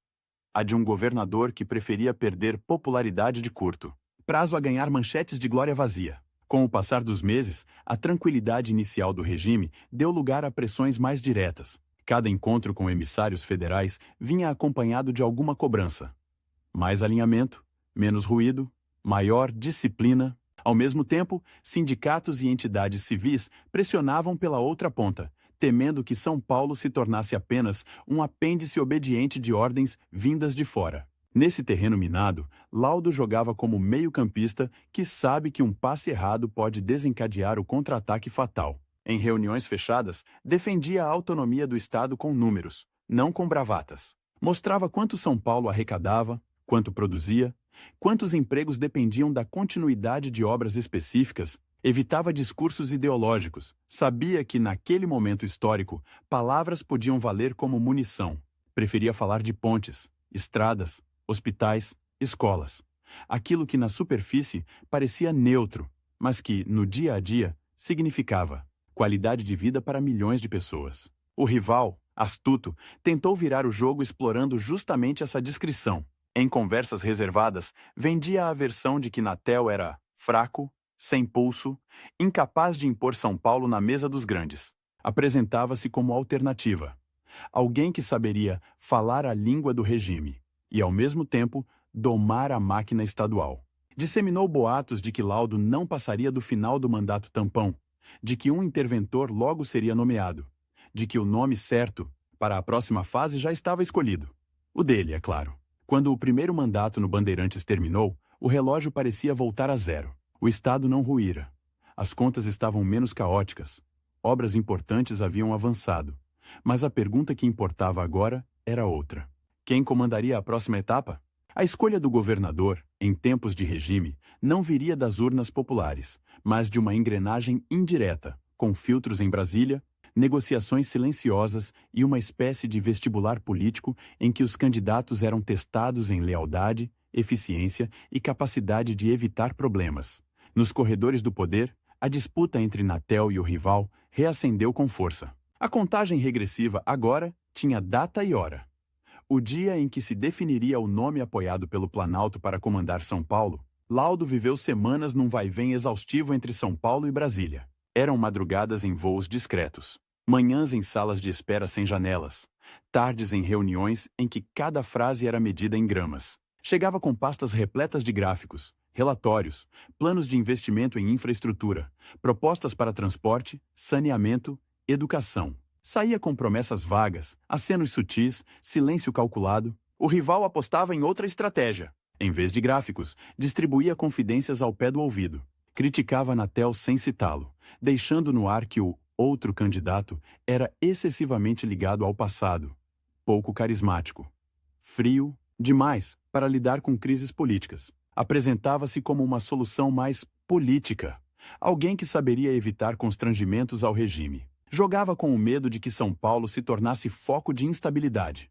A de um governador que preferia perder popularidade de curto prazo a ganhar manchetes de glória vazia. Com o passar dos meses, a tranquilidade inicial do regime deu lugar a pressões mais diretas. Cada encontro com emissários federais vinha acompanhado de alguma cobrança. Mais alinhamento, menos ruído, maior disciplina. Ao mesmo tempo, sindicatos e entidades civis pressionavam pela outra ponta, temendo que São Paulo se tornasse apenas um apêndice obediente de ordens vindas de fora. Nesse terreno minado, Laudo jogava como meio-campista que sabe que um passe errado pode desencadear o contra-ataque fatal. Em reuniões fechadas, defendia a autonomia do Estado com números, não com bravatas. Mostrava quanto São Paulo arrecadava, quanto produzia, quantos empregos dependiam da continuidade de obras específicas. Evitava discursos ideológicos. Sabia que, naquele momento histórico, palavras podiam valer como munição. Preferia falar de pontes, estradas, hospitais, escolas. Aquilo que na superfície parecia neutro, mas que, no dia a dia, significava qualidade de vida para milhões de pessoas. O rival, astuto, tentou virar o jogo explorando justamente essa descrição. Em conversas reservadas, vendia a versão de que Natel era fraco, sem pulso, incapaz de impor São Paulo na mesa dos grandes. Apresentava-se como alternativa. Alguém que saberia falar a língua do regime e, ao mesmo tempo, domar a máquina estadual. Disseminou boatos de que Laudo não passaria do final do mandato tampão, de que um interventor logo seria nomeado, de que o nome certo para a próxima fase já estava escolhido. O dele, é claro. Quando o primeiro mandato no Bandeirantes terminou, o relógio parecia voltar a zero. O Estado não ruíra. As contas estavam menos caóticas. Obras importantes haviam avançado. Mas a pergunta que importava agora era outra. Quem comandaria a próxima etapa? A escolha do governador, em tempos de regime, não viria das urnas populares, mas de uma engrenagem indireta, com filtros em Brasília, negociações silenciosas e uma espécie de vestibular político em que os candidatos eram testados em lealdade, eficiência e capacidade de evitar problemas. Nos corredores do poder, a disputa entre Natel e o rival reacendeu com força. A contagem regressiva agora tinha data e hora. O dia em que se definiria o nome apoiado pelo Planalto para comandar São Paulo, Laudo viveu semanas num vai-vem exaustivo entre São Paulo e Brasília. Eram madrugadas em voos discretos, manhãs em salas de espera sem janelas, tardes em reuniões em que cada frase era medida em gramas. Chegava com pastas repletas de gráficos, relatórios, planos de investimento em infraestrutura, propostas para transporte, saneamento, educação. Saía com promessas vagas, acenos sutis, silêncio calculado. O rival apostava em outra estratégia. Em vez de gráficos, distribuía confidências ao pé do ouvido. Criticava a Anatel sem citá-lo, deixando no ar que o outro candidato era excessivamente ligado ao passado, pouco carismático, frio demais para lidar com crises políticas. Apresentava-se como uma solução mais política, alguém que saberia evitar constrangimentos ao regime. Jogava com o medo de que São Paulo se tornasse foco de instabilidade.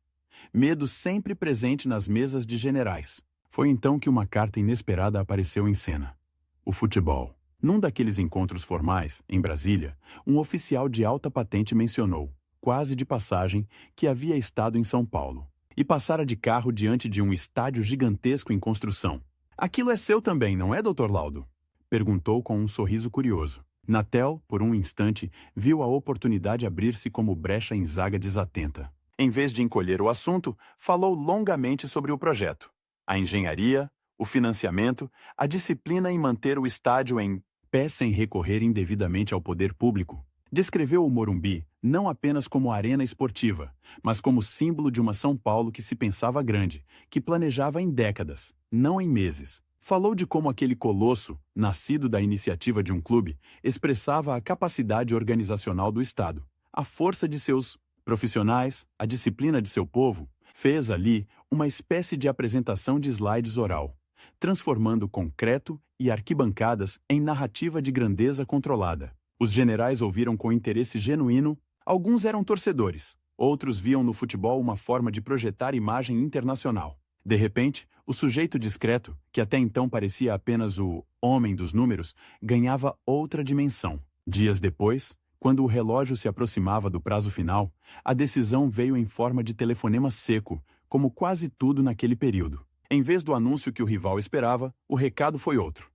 Medo sempre presente nas mesas de generais. Foi então que uma carta inesperada apareceu em cena. O futebol. Num daqueles encontros formais, em Brasília, um oficial de alta patente mencionou, quase de passagem, que havia estado em São Paulo e passara de carro diante de um estádio gigantesco em construção. "Aquilo é seu também, não é, Dr. Laudo?" perguntou com um sorriso curioso. Natel, por um instante, viu a oportunidade abrir-se como brecha em zaga desatenta. Em vez de encolher o assunto, falou longamente sobre o projeto, a engenharia, o financiamento, a disciplina em manter o estádio em pé sem recorrer indevidamente ao poder público. Descreveu o Morumbi não apenas como arena esportiva, mas como símbolo de uma São Paulo que se pensava grande, que planejava em décadas, não em meses. Falou de como aquele colosso, nascido da iniciativa de um clube, expressava a capacidade organizacional do Estado, a força de seus profissionais, a disciplina de seu povo. Fez ali uma espécie de apresentação de slides oral, transformando concreto e arquibancadas em narrativa de grandeza controlada. Os generais ouviram com interesse genuíno. Alguns eram torcedores, outros viam no futebol uma forma de projetar imagem internacional. De repente, o sujeito discreto, que até então parecia apenas o homem dos números, ganhava outra dimensão. Dias depois, quando o relógio se aproximava do prazo final, a decisão veio em forma de telefonema seco, como quase tudo naquele período. Em vez do anúncio que o rival esperava, o recado foi outro.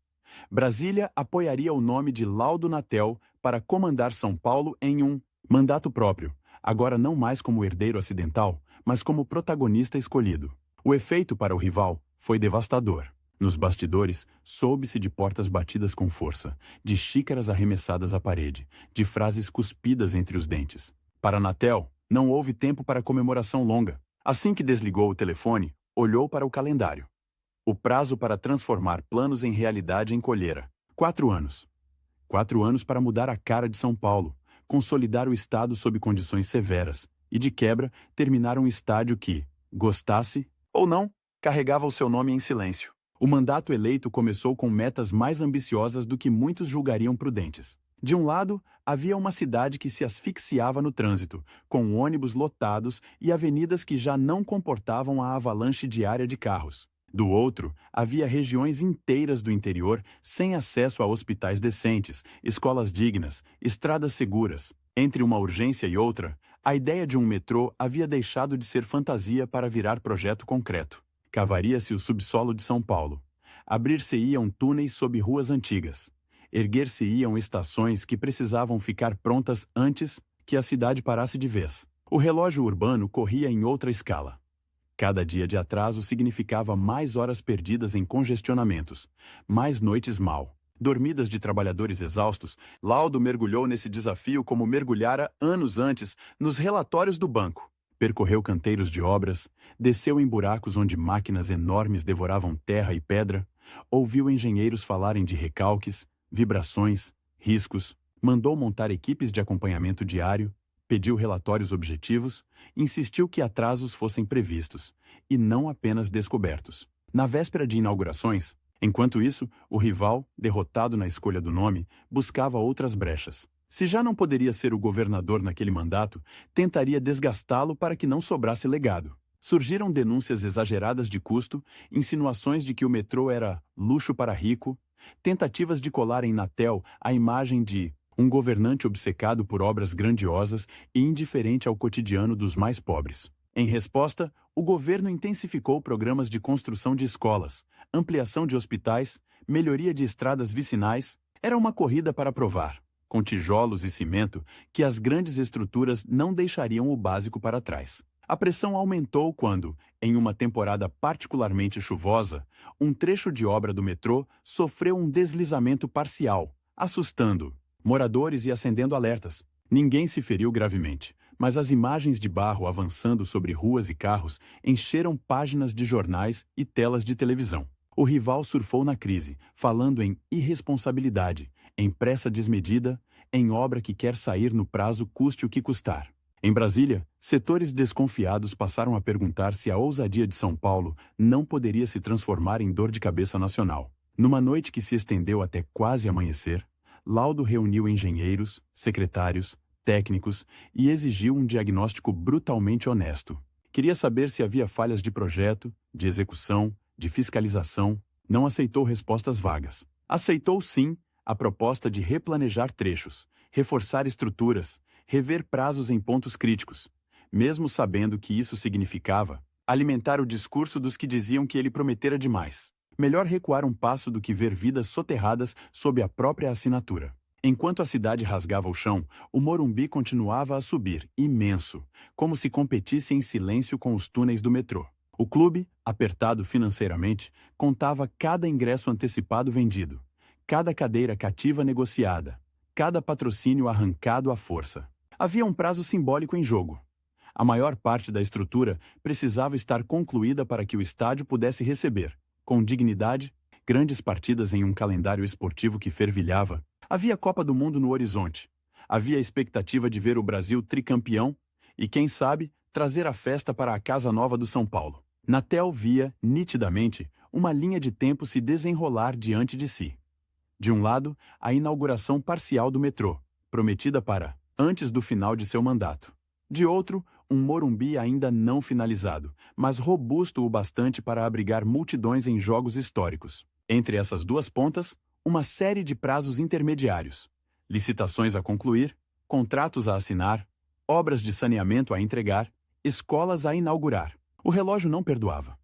Brasília apoiaria o nome de Laudo Natel para comandar São Paulo em um mandato próprio, agora não mais como herdeiro acidental, mas como protagonista escolhido. O efeito para o rival foi devastador. Nos bastidores, soube-se de portas batidas com força, de xícaras arremessadas à parede, de frases cuspidas entre os dentes. Para Natel, não houve tempo para comemoração longa. Assim que desligou o telefone, olhou para o calendário. O prazo para transformar planos em realidade encolhera. 4 anos. 4 anos para mudar a cara de São Paulo, consolidar o Estado sob condições severas e, de quebra, terminar um estádio que, gostasse ou não, carregava o seu nome em silêncio. O mandato eleito começou com metas mais ambiciosas do que muitos julgariam prudentes. De um lado, havia uma cidade que se asfixiava no trânsito, com ônibus lotados e avenidas que já não comportavam a avalanche diária de carros. Do outro, havia regiões inteiras do interior sem acesso a hospitais decentes, escolas dignas, estradas seguras. Entre uma urgência e outra, a ideia de um metrô havia deixado de ser fantasia para virar projeto concreto. Cavaria-se o subsolo de São Paulo. Abrir-se-iam túneis sob ruas antigas. Erguer-se-iam estações que precisavam ficar prontas antes que a cidade parasse de vez. O relógio urbano corria em outra escala. Cada dia de atraso significava mais horas perdidas em congestionamentos, mais noites mal dormidas de trabalhadores exaustos. Laudo mergulhou nesse desafio como mergulhara anos antes nos relatórios do banco. Percorreu canteiros de obras, desceu em buracos onde máquinas enormes devoravam terra e pedra, ouviu engenheiros falarem de recalques, vibrações, riscos, mandou montar equipes de acompanhamento diário, pediu relatórios objetivos, insistiu que atrasos fossem previstos, e não apenas descobertos. Na véspera de inaugurações, enquanto isso, o rival, derrotado na escolha do nome, buscava outras brechas. Se já não poderia ser o governador naquele mandato, tentaria desgastá-lo para que não sobrasse legado. Surgiram denúncias exageradas de custo, insinuações de que o metrô era luxo para rico, tentativas de colar em Natel a imagem de um governante obcecado por obras grandiosas e indiferente ao cotidiano dos mais pobres. Em resposta, o governo intensificou programas de construção de escolas, ampliação de hospitais, melhoria de estradas vicinais. Era uma corrida para provar, com tijolos e cimento, que as grandes estruturas não deixariam o básico para trás. A pressão aumentou quando, em uma temporada particularmente chuvosa, um trecho de obra do metrô sofreu um deslizamento parcial, assustando moradores e acendendo alertas. Ninguém se feriu gravemente, mas as imagens de barro avançando sobre ruas e carros encheram páginas de jornais e telas de televisão. O rival surfou na crise, falando em irresponsabilidade, em pressa desmedida, em obra que quer sair no prazo custe o que custar. Em Brasília, setores desconfiados passaram a perguntar se a ousadia de São Paulo não poderia se transformar em dor de cabeça nacional. Numa noite que se estendeu até quase amanhecer, Laudo reuniu engenheiros, secretários, técnicos e exigiu um diagnóstico brutalmente honesto. Queria saber se havia falhas de projeto, de execução, de fiscalização. Não aceitou respostas vagas. Aceitou, sim, a proposta de replanejar trechos, reforçar estruturas, rever prazos em pontos críticos, mesmo sabendo que isso significava alimentar o discurso dos que diziam que ele prometera demais. Melhor recuar um passo do que ver vidas soterradas sob a própria assinatura. Enquanto a cidade rasgava o chão, o Morumbi continuava a subir, imenso, como se competisse em silêncio com os túneis do metrô. O clube, apertado financeiramente, contava cada ingresso antecipado vendido, cada cadeira cativa negociada, cada patrocínio arrancado à força. Havia um prazo simbólico em jogo. A maior parte da estrutura precisava estar concluída para que o estádio pudesse receber, com dignidade, grandes partidas em um calendário esportivo que fervilhava. Havia Copa do Mundo no horizonte. Havia a expectativa de ver o Brasil tricampeão e, quem sabe, trazer a festa para a Casa Nova do São Paulo. Natel via, nitidamente, uma linha de tempo se desenrolar diante de si. De um lado, a inauguração parcial do metrô, prometida para antes do final de seu mandato. De outro, um Morumbi ainda não finalizado, mas robusto o bastante para abrigar multidões em jogos históricos. Entre essas duas pontas, uma série de prazos intermediários, licitações a concluir, contratos a assinar, obras de saneamento a entregar, escolas a inaugurar. O relógio não perdoava.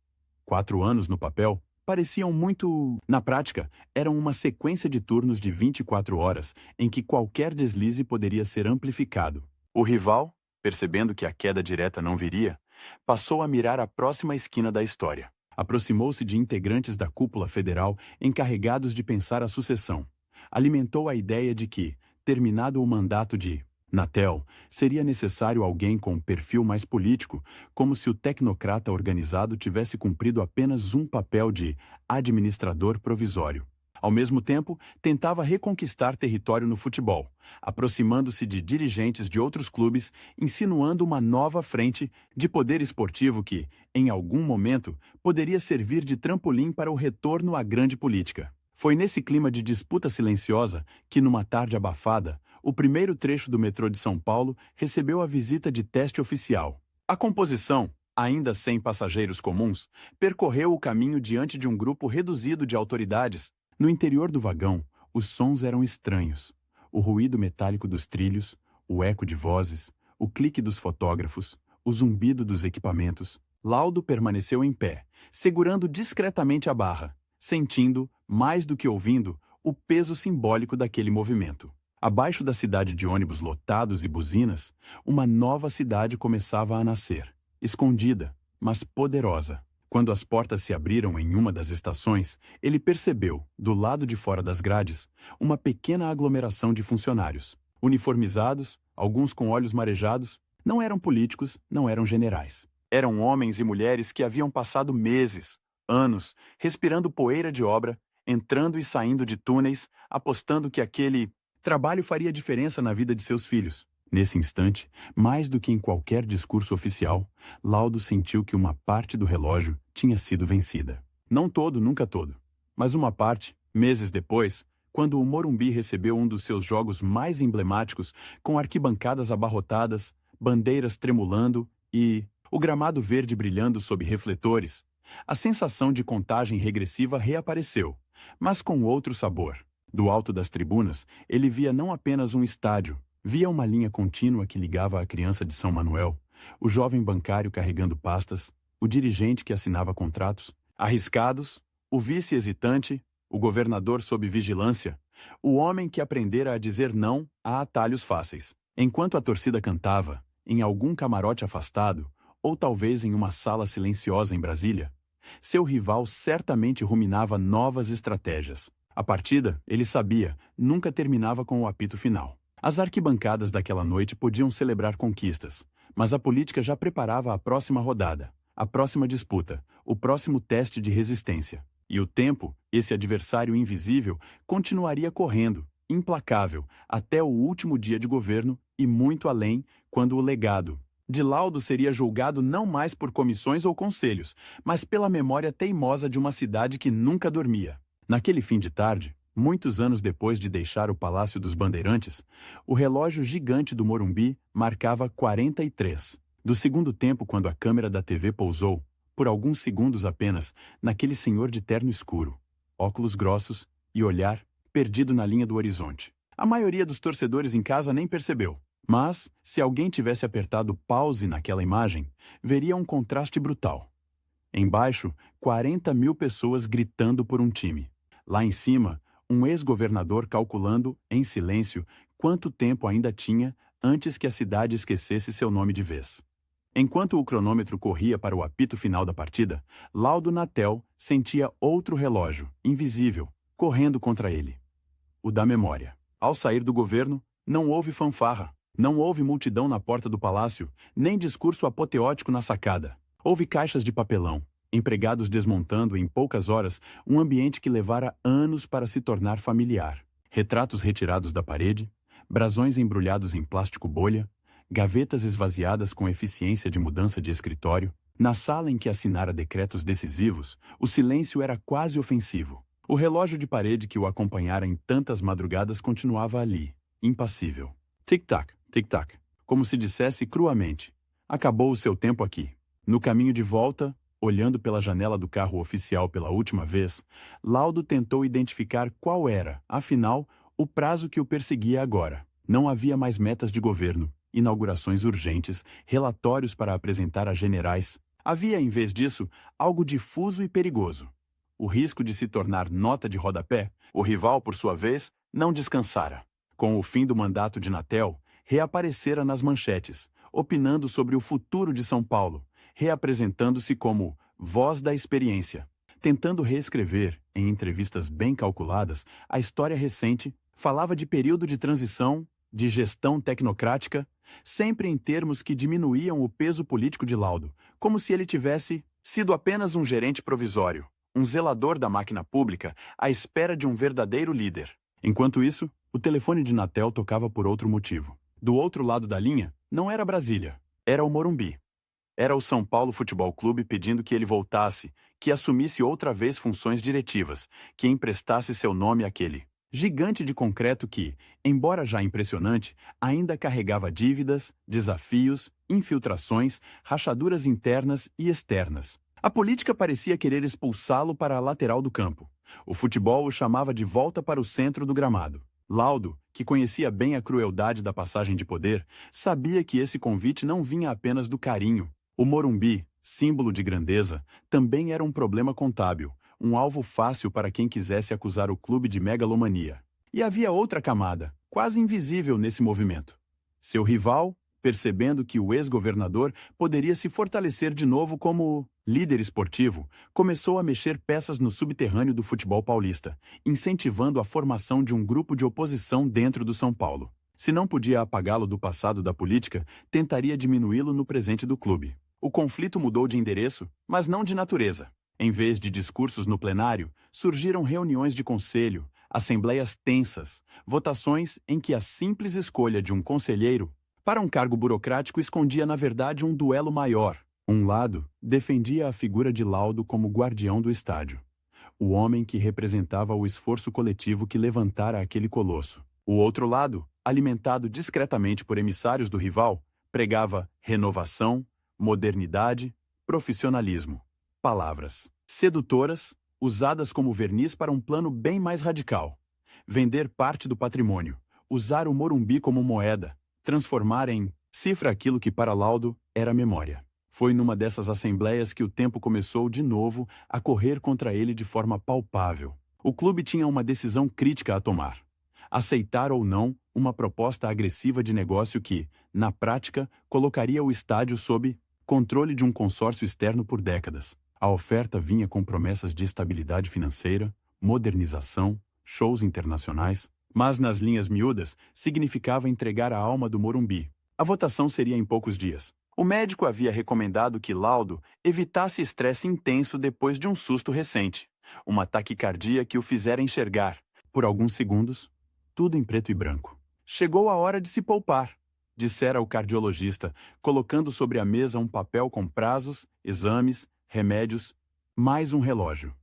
4 anos no papel pareciam muito... Na prática, eram uma sequência de turnos de 24 horas em que qualquer deslize poderia ser amplificado. O rival, percebendo que a queda direta não viria, passou a mirar a próxima esquina da história. Aproximou-se de integrantes da cúpula federal encarregados de pensar a sucessão. Alimentou a ideia de que, terminado o mandato de Natel, seria necessário alguém com um perfil mais político, como se o tecnocrata organizado tivesse cumprido apenas um papel de administrador provisório. Ao mesmo tempo, tentava reconquistar território no futebol, aproximando-se de dirigentes de outros clubes, insinuando uma nova frente de poder esportivo que, em algum momento, poderia servir de trampolim para o retorno à grande política. Foi nesse clima de disputa silenciosa que, numa tarde abafada, o primeiro trecho do metrô de São Paulo recebeu a visita de teste oficial. A composição, ainda sem passageiros comuns, percorreu o caminho diante de um grupo reduzido de autoridades. No interior do vagão, os sons eram estranhos. O ruído metálico dos trilhos, o eco de vozes, o clique dos fotógrafos, o zumbido dos equipamentos. Laudo permaneceu em pé, segurando discretamente a barra, sentindo, mais do que ouvindo, o peso simbólico daquele movimento. Abaixo da cidade de ônibus lotados e buzinas, uma nova cidade começava a nascer, escondida, mas poderosa. Quando as portas se abriram em uma das estações, ele percebeu, do lado de fora das grades, uma pequena aglomeração de funcionários. Uniformizados, alguns com olhos marejados, não eram políticos, não eram generais. Eram homens e mulheres que haviam passado meses, anos, respirando poeira de obra, entrando e saindo de túneis, apostando que aquele trabalho faria diferença na vida de seus filhos. Nesse instante, mais do que em qualquer discurso oficial, Laudo sentiu que uma parte do relógio tinha sido vencida. Não todo, nunca todo, mas uma parte, meses depois, quando o Morumbi recebeu um dos seus jogos mais emblemáticos, com arquibancadas abarrotadas, bandeiras tremulando e o gramado verde brilhando sob refletores, a sensação de contagem regressiva reapareceu, mas com outro sabor. Do alto das tribunas, ele via não apenas um estádio, via uma linha contínua que ligava a criança de São Manuel, o jovem bancário carregando pastas, o dirigente que assinava contratos, arriscados, o vice hesitante, o governador sob vigilância, o homem que aprendera a dizer não a atalhos fáceis. Enquanto a torcida cantava, em algum camarote afastado, ou talvez em uma sala silenciosa em Brasília, seu rival certamente ruminava novas estratégias. A partida, ele sabia, nunca terminava com o apito final. As arquibancadas daquela noite podiam celebrar conquistas, mas a política já preparava a próxima rodada, a próxima disputa, o próximo teste de resistência. E o tempo, esse adversário invisível, continuaria correndo, implacável, até o último dia de governo e muito além, quando o legado de Laudo seria julgado não mais por comissões ou conselhos, mas pela memória teimosa de uma cidade que nunca dormia. Naquele fim de tarde, muitos anos depois de deixar o Palácio dos Bandeirantes, o relógio gigante do Morumbi marcava 43. Do segundo tempo, quando a câmera da TV pousou, por alguns segundos apenas, naquele senhor de terno escuro, óculos grossos e olhar perdido na linha do horizonte. A maioria dos torcedores em casa nem percebeu. Mas, se alguém tivesse apertado pause naquela imagem, veria um contraste brutal. Embaixo, 40.000 pessoas gritando por um time. Lá em cima, um ex-governador calculando, em silêncio, quanto tempo ainda tinha antes que a cidade esquecesse seu nome de vez. Enquanto o cronômetro corria para o apito final da partida, Laudo Natel sentia outro relógio, invisível, correndo contra ele. O da memória. Ao sair do governo, não houve fanfarra. Não houve multidão na porta do palácio, nem discurso apoteótico na sacada. Houve caixas de papelão, empregados desmontando em poucas horas um ambiente que levara anos para se tornar familiar. Retratos retirados da parede, brasões embrulhados em plástico bolha, gavetas esvaziadas com eficiência de mudança de escritório. Na sala em que assinara decretos decisivos, o silêncio era quase ofensivo. O relógio de parede que o acompanhara em tantas madrugadas continuava ali, impassível. Tic-tac. Tic-tac, como se dissesse cruamente. Acabou o seu tempo aqui. No caminho de volta, olhando pela janela do carro oficial pela última vez, Laudo tentou identificar qual era, afinal, o prazo que o perseguia agora. Não havia mais metas de governo, inaugurações urgentes, relatórios para apresentar a generais. Havia, em vez disso, algo difuso e perigoso. O risco de se tornar nota de rodapé. O rival, por sua vez, não descansara. Com o fim do mandato de Natel, reaparecera nas manchetes, opinando sobre o futuro de São Paulo, reapresentando-se como voz da experiência. Tentando reescrever, em entrevistas bem calculadas, a história recente, falava de período de transição, de gestão tecnocrática, sempre em termos que diminuíam o peso político de Laudo, como se ele tivesse sido apenas um gerente provisório, um zelador da máquina pública à espera de um verdadeiro líder. Enquanto isso, o telefone de Natel tocava por outro motivo. Do outro lado da linha, não era Brasília, era o Morumbi. Era o São Paulo Futebol Clube pedindo que ele voltasse, que assumisse outra vez funções diretivas, que emprestasse seu nome àquele gigante de concreto que, embora já impressionante, ainda carregava dívidas, desafios, infiltrações, rachaduras internas e externas. A política parecia querer expulsá-lo para a lateral do campo. O futebol o chamava de volta para o centro do gramado. Laudo, que conhecia bem a crueldade da passagem de poder, sabia que esse convite não vinha apenas do carinho. O Morumbi, símbolo de grandeza, também era um problema contábil, um alvo fácil para quem quisesse acusar o clube de megalomania. E havia outra camada, quase invisível nesse movimento. Seu rival, percebendo que o ex-governador poderia se fortalecer de novo como líder esportivo, começou a mexer peças no subterrâneo do futebol paulista, incentivando a formação de um grupo de oposição dentro do São Paulo. Se não podia apagá-lo do passado da política, tentaria diminuí-lo no presente do clube. O conflito mudou de endereço, mas não de natureza. Em vez de discursos no plenário, surgiram reuniões de conselho, assembleias tensas, votações em que a simples escolha de um conselheiro para um cargo burocrático escondia, na verdade, um duelo maior. Um lado defendia a figura de Laudo como guardião do estádio, o homem que representava o esforço coletivo que levantara aquele colosso. O outro lado, alimentado discretamente por emissários do rival, pregava renovação, modernidade, profissionalismo. Palavras sedutoras, usadas como verniz para um plano bem mais radical. Vender parte do patrimônio, usar o Morumbi como moeda, transformar em cifra aquilo que para Laudo era memória. Foi numa dessas assembleias que o tempo começou de novo a correr contra ele de forma palpável. O clube tinha uma decisão crítica a tomar. Aceitar ou não uma proposta agressiva de negócio que, na prática, colocaria o estádio sob controle de um consórcio externo por décadas. A oferta vinha com promessas de estabilidade financeira, modernização, shows internacionais, mas nas linhas miúdas significava entregar a alma do Morumbi. A votação seria em poucos dias. O médico havia recomendado que Laudo evitasse estresse intenso depois de um susto recente, uma taquicardia que o fizera enxergar, por alguns segundos, tudo em preto e branco. Chegou a hora de se poupar, dissera o cardiologista, colocando sobre a mesa um papel com prazos, exames, remédios, mais um relógio.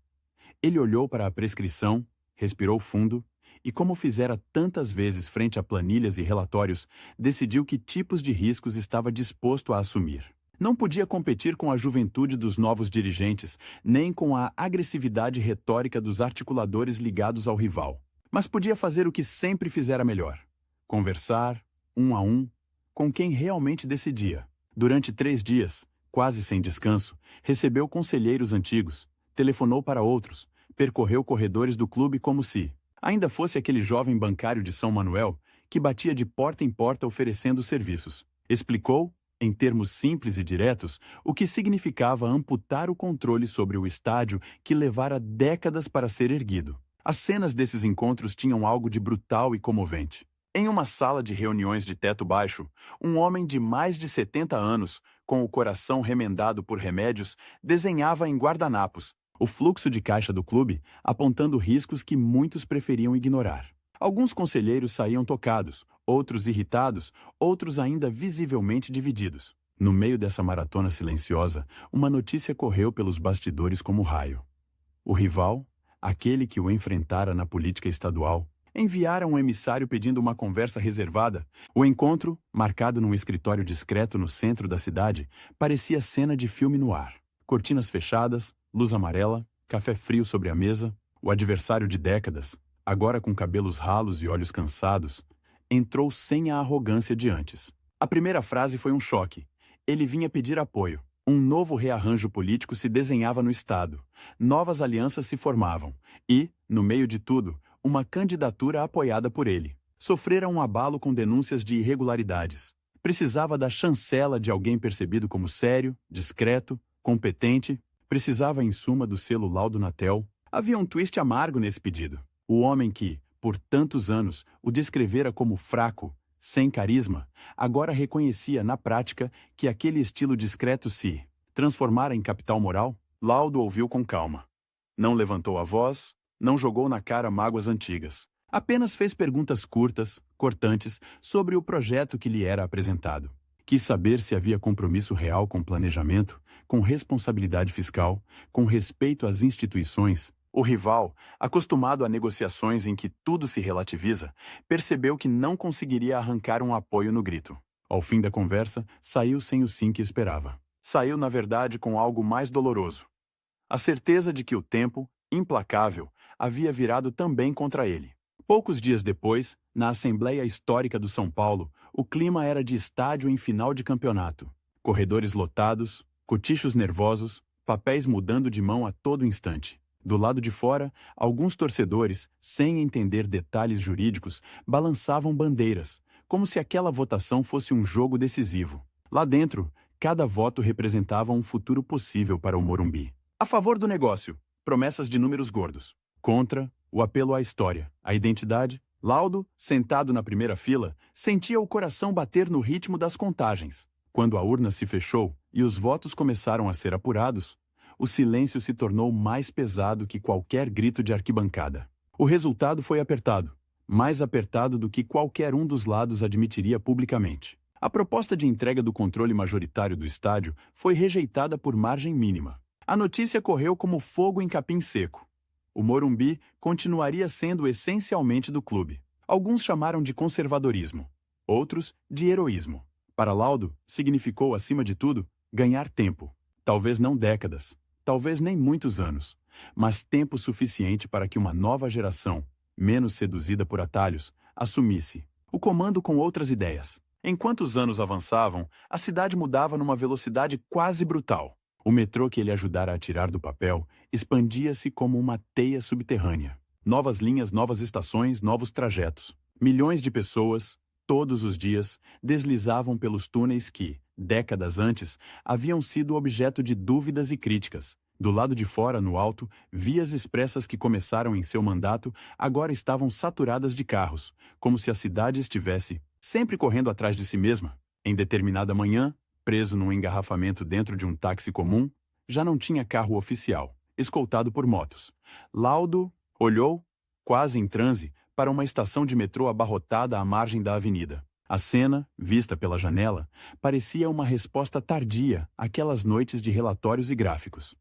Ele olhou para a prescrição, respirou fundo e, como fizera tantas vezes frente a planilhas e relatórios, decidiu que tipos de riscos estava disposto a assumir. Não podia competir com a juventude dos novos dirigentes, nem com a agressividade retórica dos articuladores ligados ao rival. Mas podia fazer o que sempre fizera melhor: conversar, um a um, com quem realmente decidia. Durante 3 dias, quase sem descanso, recebeu conselheiros antigos, telefonou para outros, percorreu corredores do clube como se ainda fosse aquele jovem bancário de São Manuel que batia de porta em porta oferecendo serviços. Explicou, em termos simples e diretos, o que significava amputar o controle sobre o estádio que levara décadas para ser erguido. As cenas desses encontros tinham algo de brutal e comovente. Em uma sala de reuniões de teto baixo, um homem de mais de 70 anos, com o coração remendado por remédios, desenhava em guardanapos o fluxo de caixa do clube, apontando riscos que muitos preferiam ignorar. Alguns conselheiros saíam tocados, outros irritados, outros ainda visivelmente divididos. No meio dessa maratona silenciosa, uma notícia correu pelos bastidores como raio. O rival, aquele que o enfrentara na política estadual, enviara um emissário pedindo uma conversa reservada. O encontro, marcado num escritório discreto no centro da cidade, parecia cena de filme no ar. Cortinas fechadas, luz amarela, café frio sobre a mesa. O adversário de décadas, agora com cabelos ralos e olhos cansados, entrou sem a arrogância de antes. A primeira frase foi um choque. Ele vinha pedir apoio. Um novo rearranjo político se desenhava no Estado. Novas alianças se formavam. E, no meio de tudo, uma candidatura apoiada por ele. Sofrera um abalo com denúncias de irregularidades. Precisava da chancela de alguém percebido como sério, discreto, competente. Precisava, em suma, do selo Laudo Natel. Havia um twist amargo nesse pedido. O homem que, por tantos anos, o descrevera como fraco, sem carisma, agora reconhecia na prática que aquele estilo discreto se transformara em capital moral. Laudo ouviu com calma. Não levantou a voz, não jogou na cara mágoas antigas. Apenas fez perguntas curtas, cortantes, sobre o projeto que lhe era apresentado. Quis saber se havia compromisso real com planejamento, com responsabilidade fiscal, com respeito às instituições. O rival, acostumado a negociações em que tudo se relativiza, percebeu que não conseguiria arrancar um apoio no grito. Ao fim da conversa, saiu sem o sim que esperava. Saiu, na verdade, com algo mais doloroso. A certeza de que o tempo, implacável, havia virado também contra ele. Poucos dias depois, na Assembleia Histórica do São Paulo, o clima era de estádio em final de campeonato. Corredores lotados, cochichos nervosos, papéis mudando de mão a todo instante. Do lado de fora, alguns torcedores, sem entender detalhes jurídicos, balançavam bandeiras, como se aquela votação fosse um jogo decisivo. Lá dentro, cada voto representava um futuro possível para o Morumbi. A favor do negócio, promessas de números gordos. Contra, o apelo à história, à identidade. Laudo, sentado na primeira fila, sentia o coração bater no ritmo das contagens. Quando a urna se fechou e os votos começaram a ser apurados, o silêncio se tornou mais pesado que qualquer grito de arquibancada. O resultado foi apertado, mais apertado do que qualquer um dos lados admitiria publicamente. A proposta de entrega do controle majoritário do estádio foi rejeitada por margem mínima. A notícia correu como fogo em capim seco. O Morumbi continuaria sendo essencialmente do clube. Alguns chamaram de conservadorismo, outros de heroísmo. Para Laudo, significou, acima de tudo, ganhar tempo. Talvez não décadas, talvez nem muitos anos, mas tempo suficiente para que uma nova geração, menos seduzida por atalhos, assumisse o comando com outras ideias. Enquanto os anos avançavam, a cidade mudava numa velocidade quase brutal. O metrô que ele ajudara a tirar do papel expandia-se como uma teia subterrânea. Novas linhas, novas estações, novos trajetos. Milhões de pessoas, todos os dias, deslizavam pelos túneis que, décadas antes, haviam sido objeto de dúvidas e críticas. Do lado de fora, no alto, vias expressas que começaram em seu mandato agora estavam saturadas de carros, como se a cidade estivesse sempre correndo atrás de si mesma. Em determinada manhã, preso num engarrafamento dentro de um táxi comum, já não tinha carro oficial, escoltado por motos. Laudo olhou, quase em transe, para uma estação de metrô abarrotada à margem da avenida. A cena, vista pela janela, parecia uma resposta tardia àquelas noites de relatórios e gráficos.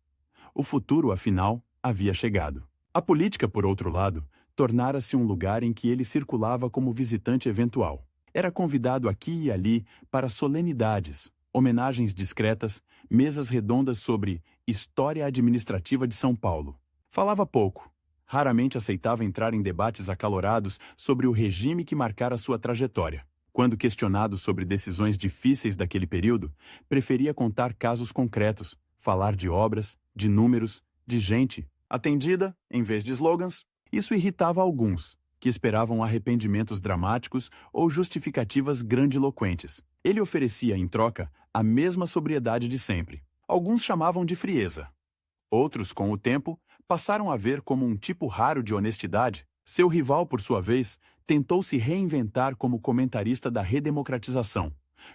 O futuro, afinal, havia chegado. A política, por outro lado, tornara-se um lugar em que ele circulava como visitante eventual. Era convidado aqui e ali para solenidades, homenagens discretas, mesas redondas sobre história administrativa de São Paulo. Falava pouco. Raramente aceitava entrar em debates acalorados sobre o regime que marcara sua trajetória. Quando questionado sobre decisões difíceis daquele período, preferia contar casos concretos, falar de obras, de números, de gente atendida, em vez de slogans. Isso irritava alguns, que esperavam arrependimentos dramáticos ou justificativas grandiloquentes. Ele oferecia, em troca, a mesma sobriedade de sempre. Alguns chamavam de frieza. Outros, com o tempo, passaram a ver como um tipo raro de honestidade. Seu rival, por sua vez, tentou se reinventar como comentarista da redemocratização,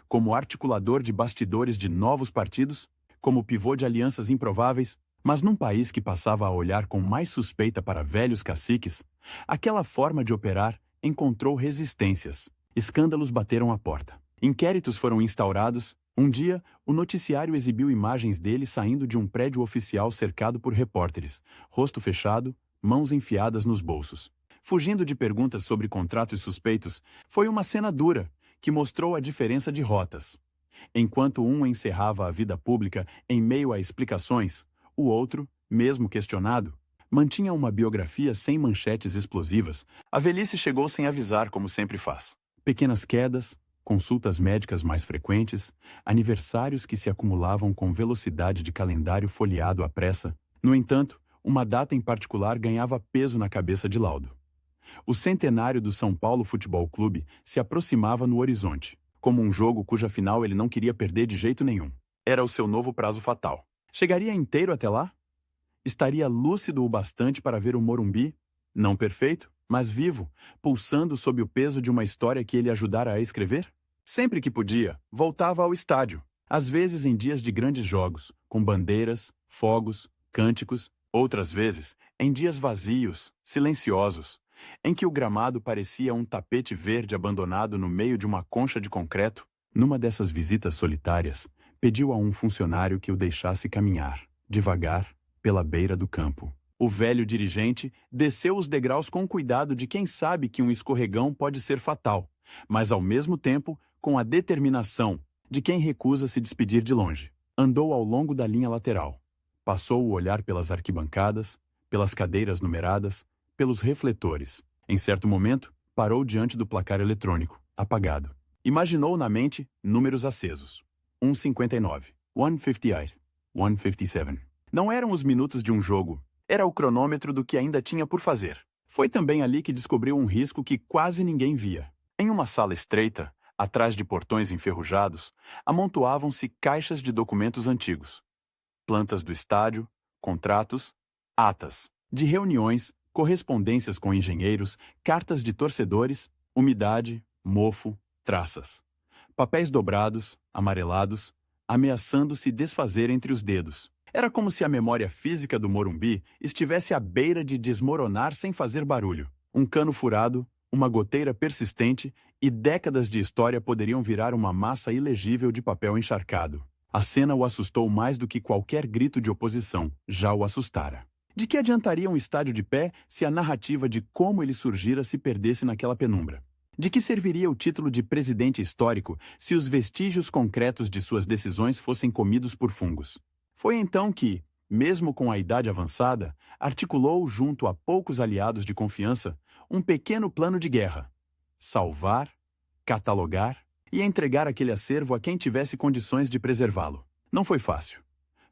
como articulador de bastidores de novos partidos, como pivô de alianças improváveis, mas num país que passava a olhar com mais suspeita para velhos caciques, aquela forma de operar encontrou resistências. Escândalos bateram à porta. Inquéritos foram instaurados. Um dia, o noticiário exibiu imagens dele saindo de um prédio oficial cercado por repórteres, rosto fechado, mãos enfiadas nos bolsos. Fugindo de perguntas sobre contratos suspeitos, foi uma cena dura, que mostrou a diferença de rotas. Enquanto um encerrava a vida pública em meio a explicações, o outro, mesmo questionado, mantinha uma biografia sem manchetes explosivas. A velhice chegou sem avisar, como sempre faz. Pequenas quedas, consultas médicas mais frequentes, aniversários que se acumulavam com velocidade de calendário folheado à pressa. No entanto, uma data em particular ganhava peso na cabeça de Laudo. O centenário do São Paulo Futebol Clube se aproximava no horizonte, como um jogo cuja final ele não queria perder de jeito nenhum. Era o seu novo prazo fatal. Chegaria inteiro até lá? Estaria lúcido o bastante para ver o Morumbi, não perfeito, mas vivo, pulsando sob o peso de uma história que ele ajudara a escrever? Sempre que podia, voltava ao estádio, às vezes em dias de grandes jogos, com bandeiras, fogos, cânticos, outras vezes em dias vazios, silenciosos, em que o gramado parecia um tapete verde abandonado no meio de uma concha de concreto. Numa dessas visitas solitárias, pediu a um funcionário que o deixasse caminhar, devagar, pela beira do campo. O velho dirigente desceu os degraus com cuidado de quem sabe que um escorregão pode ser fatal, mas ao mesmo tempo com a determinação de quem recusa se despedir de longe. Andou ao longo da linha lateral. Passou o olhar pelas arquibancadas, pelas cadeiras numeradas, pelos refletores. Em certo momento, parou diante do placar eletrônico, apagado. Imaginou na mente números acesos. 1:59, 1:58, 1:57. Não eram os minutos de um jogo, era o cronômetro do que ainda tinha por fazer. Foi também ali que descobriu um risco que quase ninguém via. Em uma sala estreita, atrás de portões enferrujados, amontoavam-se caixas de documentos antigos. Plantas do estádio, contratos, atas de reuniões, correspondências com engenheiros, cartas de torcedores, umidade, mofo, traças. Papéis dobrados, amarelados, ameaçando se desfazer entre os dedos. Era como se a memória física do Morumbi estivesse à beira de desmoronar sem fazer barulho. Um cano furado, uma goteira persistente e décadas de história poderiam virar uma massa ilegível de papel encharcado. A cena o assustou mais do que qualquer grito de oposição, já o assustara. De que adiantaria um estádio de pé se a narrativa de como ele surgira se perdesse naquela penumbra? De que serviria o título de presidente histórico se os vestígios concretos de suas decisões fossem comidos por fungos? Foi então que, mesmo com a idade avançada, articulou, junto a poucos aliados de confiança, um pequeno plano de guerra. Salvar, catalogar e entregar aquele acervo a quem tivesse condições de preservá-lo. Não foi fácil.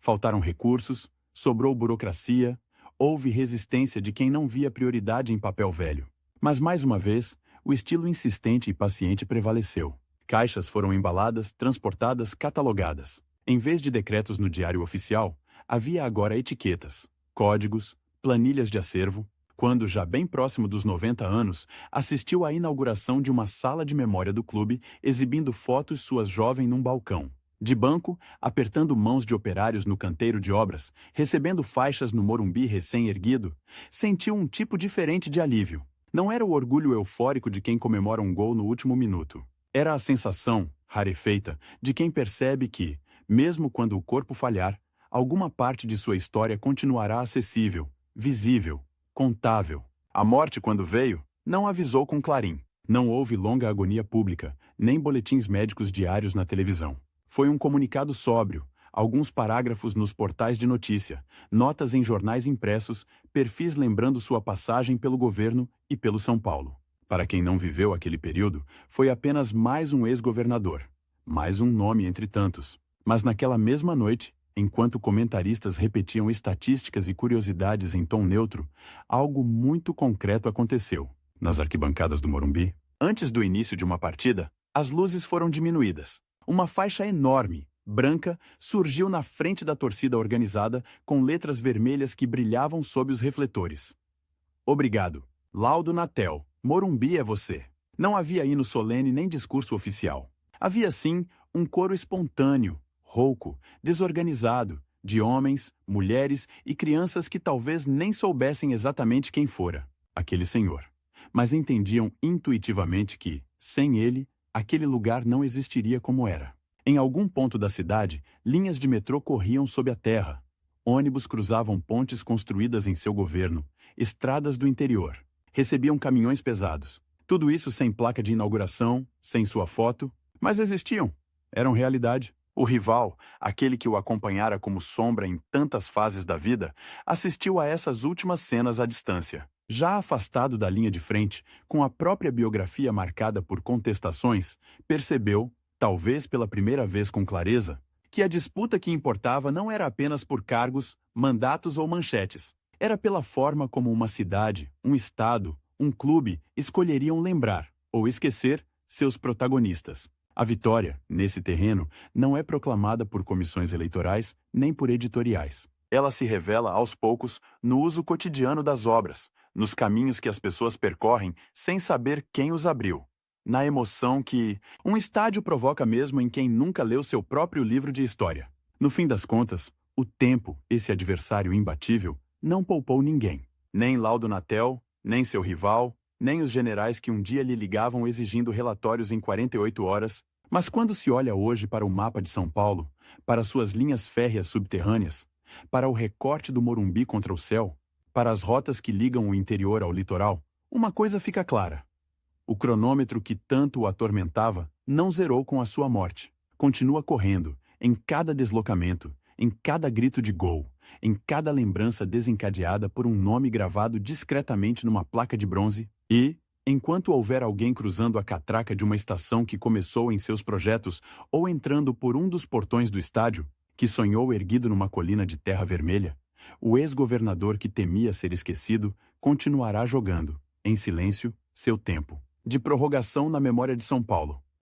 Faltaram recursos, sobrou burocracia, houve resistência de quem não via prioridade em papel velho. Mas, mais uma vez, o estilo insistente e paciente prevaleceu. Caixas foram embaladas, transportadas, catalogadas. Em vez de decretos no Diário Oficial, havia agora etiquetas, códigos, planilhas de acervo. Quando, já bem próximo dos 90 anos, assistiu à inauguração de uma sala de memória do clube, exibindo fotos suas jovem num balcão. De banco, apertando mãos de operários no canteiro de obras, recebendo faixas no Morumbi recém-erguido, sentiu um tipo diferente de alívio. Não era o orgulho eufórico de quem comemora um gol no último minuto. Era a sensação, rarefeita, de quem percebe que, mesmo quando o corpo falhar, alguma parte de sua história continuará acessível, visível, contável. A morte, quando veio, não avisou com clarim. Não houve longa agonia pública, nem boletins médicos diários na televisão. Foi um comunicado sóbrio, alguns parágrafos nos portais de notícia, notas em jornais impressos, perfis lembrando sua passagem pelo governo e pelo São Paulo. Para quem não viveu aquele período, foi apenas mais um ex-governador, mais um nome entre tantos. Mas naquela mesma noite, enquanto comentaristas repetiam estatísticas e curiosidades em tom neutro, algo muito concreto aconteceu. Nas arquibancadas do Morumbi, antes do início de uma partida, as luzes foram diminuídas. Uma faixa enorme, branca, surgiu na frente da torcida organizada com letras vermelhas que brilhavam sob os refletores. Obrigado. Laudo Natel. Morumbi é você. Não havia hino solene nem discurso oficial. Havia, sim, um coro espontâneo, rouco, desorganizado, de homens, mulheres e crianças que talvez nem soubessem exatamente quem fora aquele senhor, mas entendiam intuitivamente que, sem ele, aquele lugar não existiria como era. Em algum ponto da cidade, linhas de metrô corriam sob a terra, ônibus cruzavam pontes construídas em seu governo, estradas do interior, recebiam caminhões pesados. Tudo isso sem placa de inauguração, sem sua foto, mas existiam, eram realidade. O rival, aquele que o acompanhara como sombra em tantas fases da vida, assistiu a essas últimas cenas à distância. Já afastado da linha de frente, com a própria biografia marcada por contestações, percebeu, talvez pela primeira vez com clareza, que a disputa que importava não era apenas por cargos, mandatos ou manchetes. Era pela forma como uma cidade, um estado, um clube escolheriam lembrar, ou esquecer, seus protagonistas. A vitória, nesse terreno, não é proclamada por comissões eleitorais nem por editoriais. Ela se revela, aos poucos, no uso cotidiano das obras, nos caminhos que as pessoas percorrem sem saber quem os abriu, na emoção que um estádio provoca mesmo em quem nunca leu seu próprio livro de história. No fim das contas, o tempo, esse adversário imbatível, não poupou ninguém. Nem Laudo Natel, nem seu rival, nem os generais que um dia lhe ligavam exigindo relatórios em 48 horas, mas quando se olha hoje para o mapa de São Paulo, para suas linhas férreas subterrâneas, para o recorte do Morumbi contra o céu, para as rotas que ligam o interior ao litoral, uma coisa fica clara. O cronômetro que tanto o atormentava não zerou com a sua morte. Continua correndo, em cada deslocamento, em cada grito de gol, em cada lembrança desencadeada por um nome gravado discretamente numa placa de bronze, e, enquanto houver alguém cruzando a catraca de uma estação que começou em seus projetos ou entrando por um dos portões do estádio, que sonhou erguido numa colina de terra vermelha, o ex-governador que temia ser esquecido continuará jogando, em silêncio, seu tempo de prorrogação na memória de São Paulo.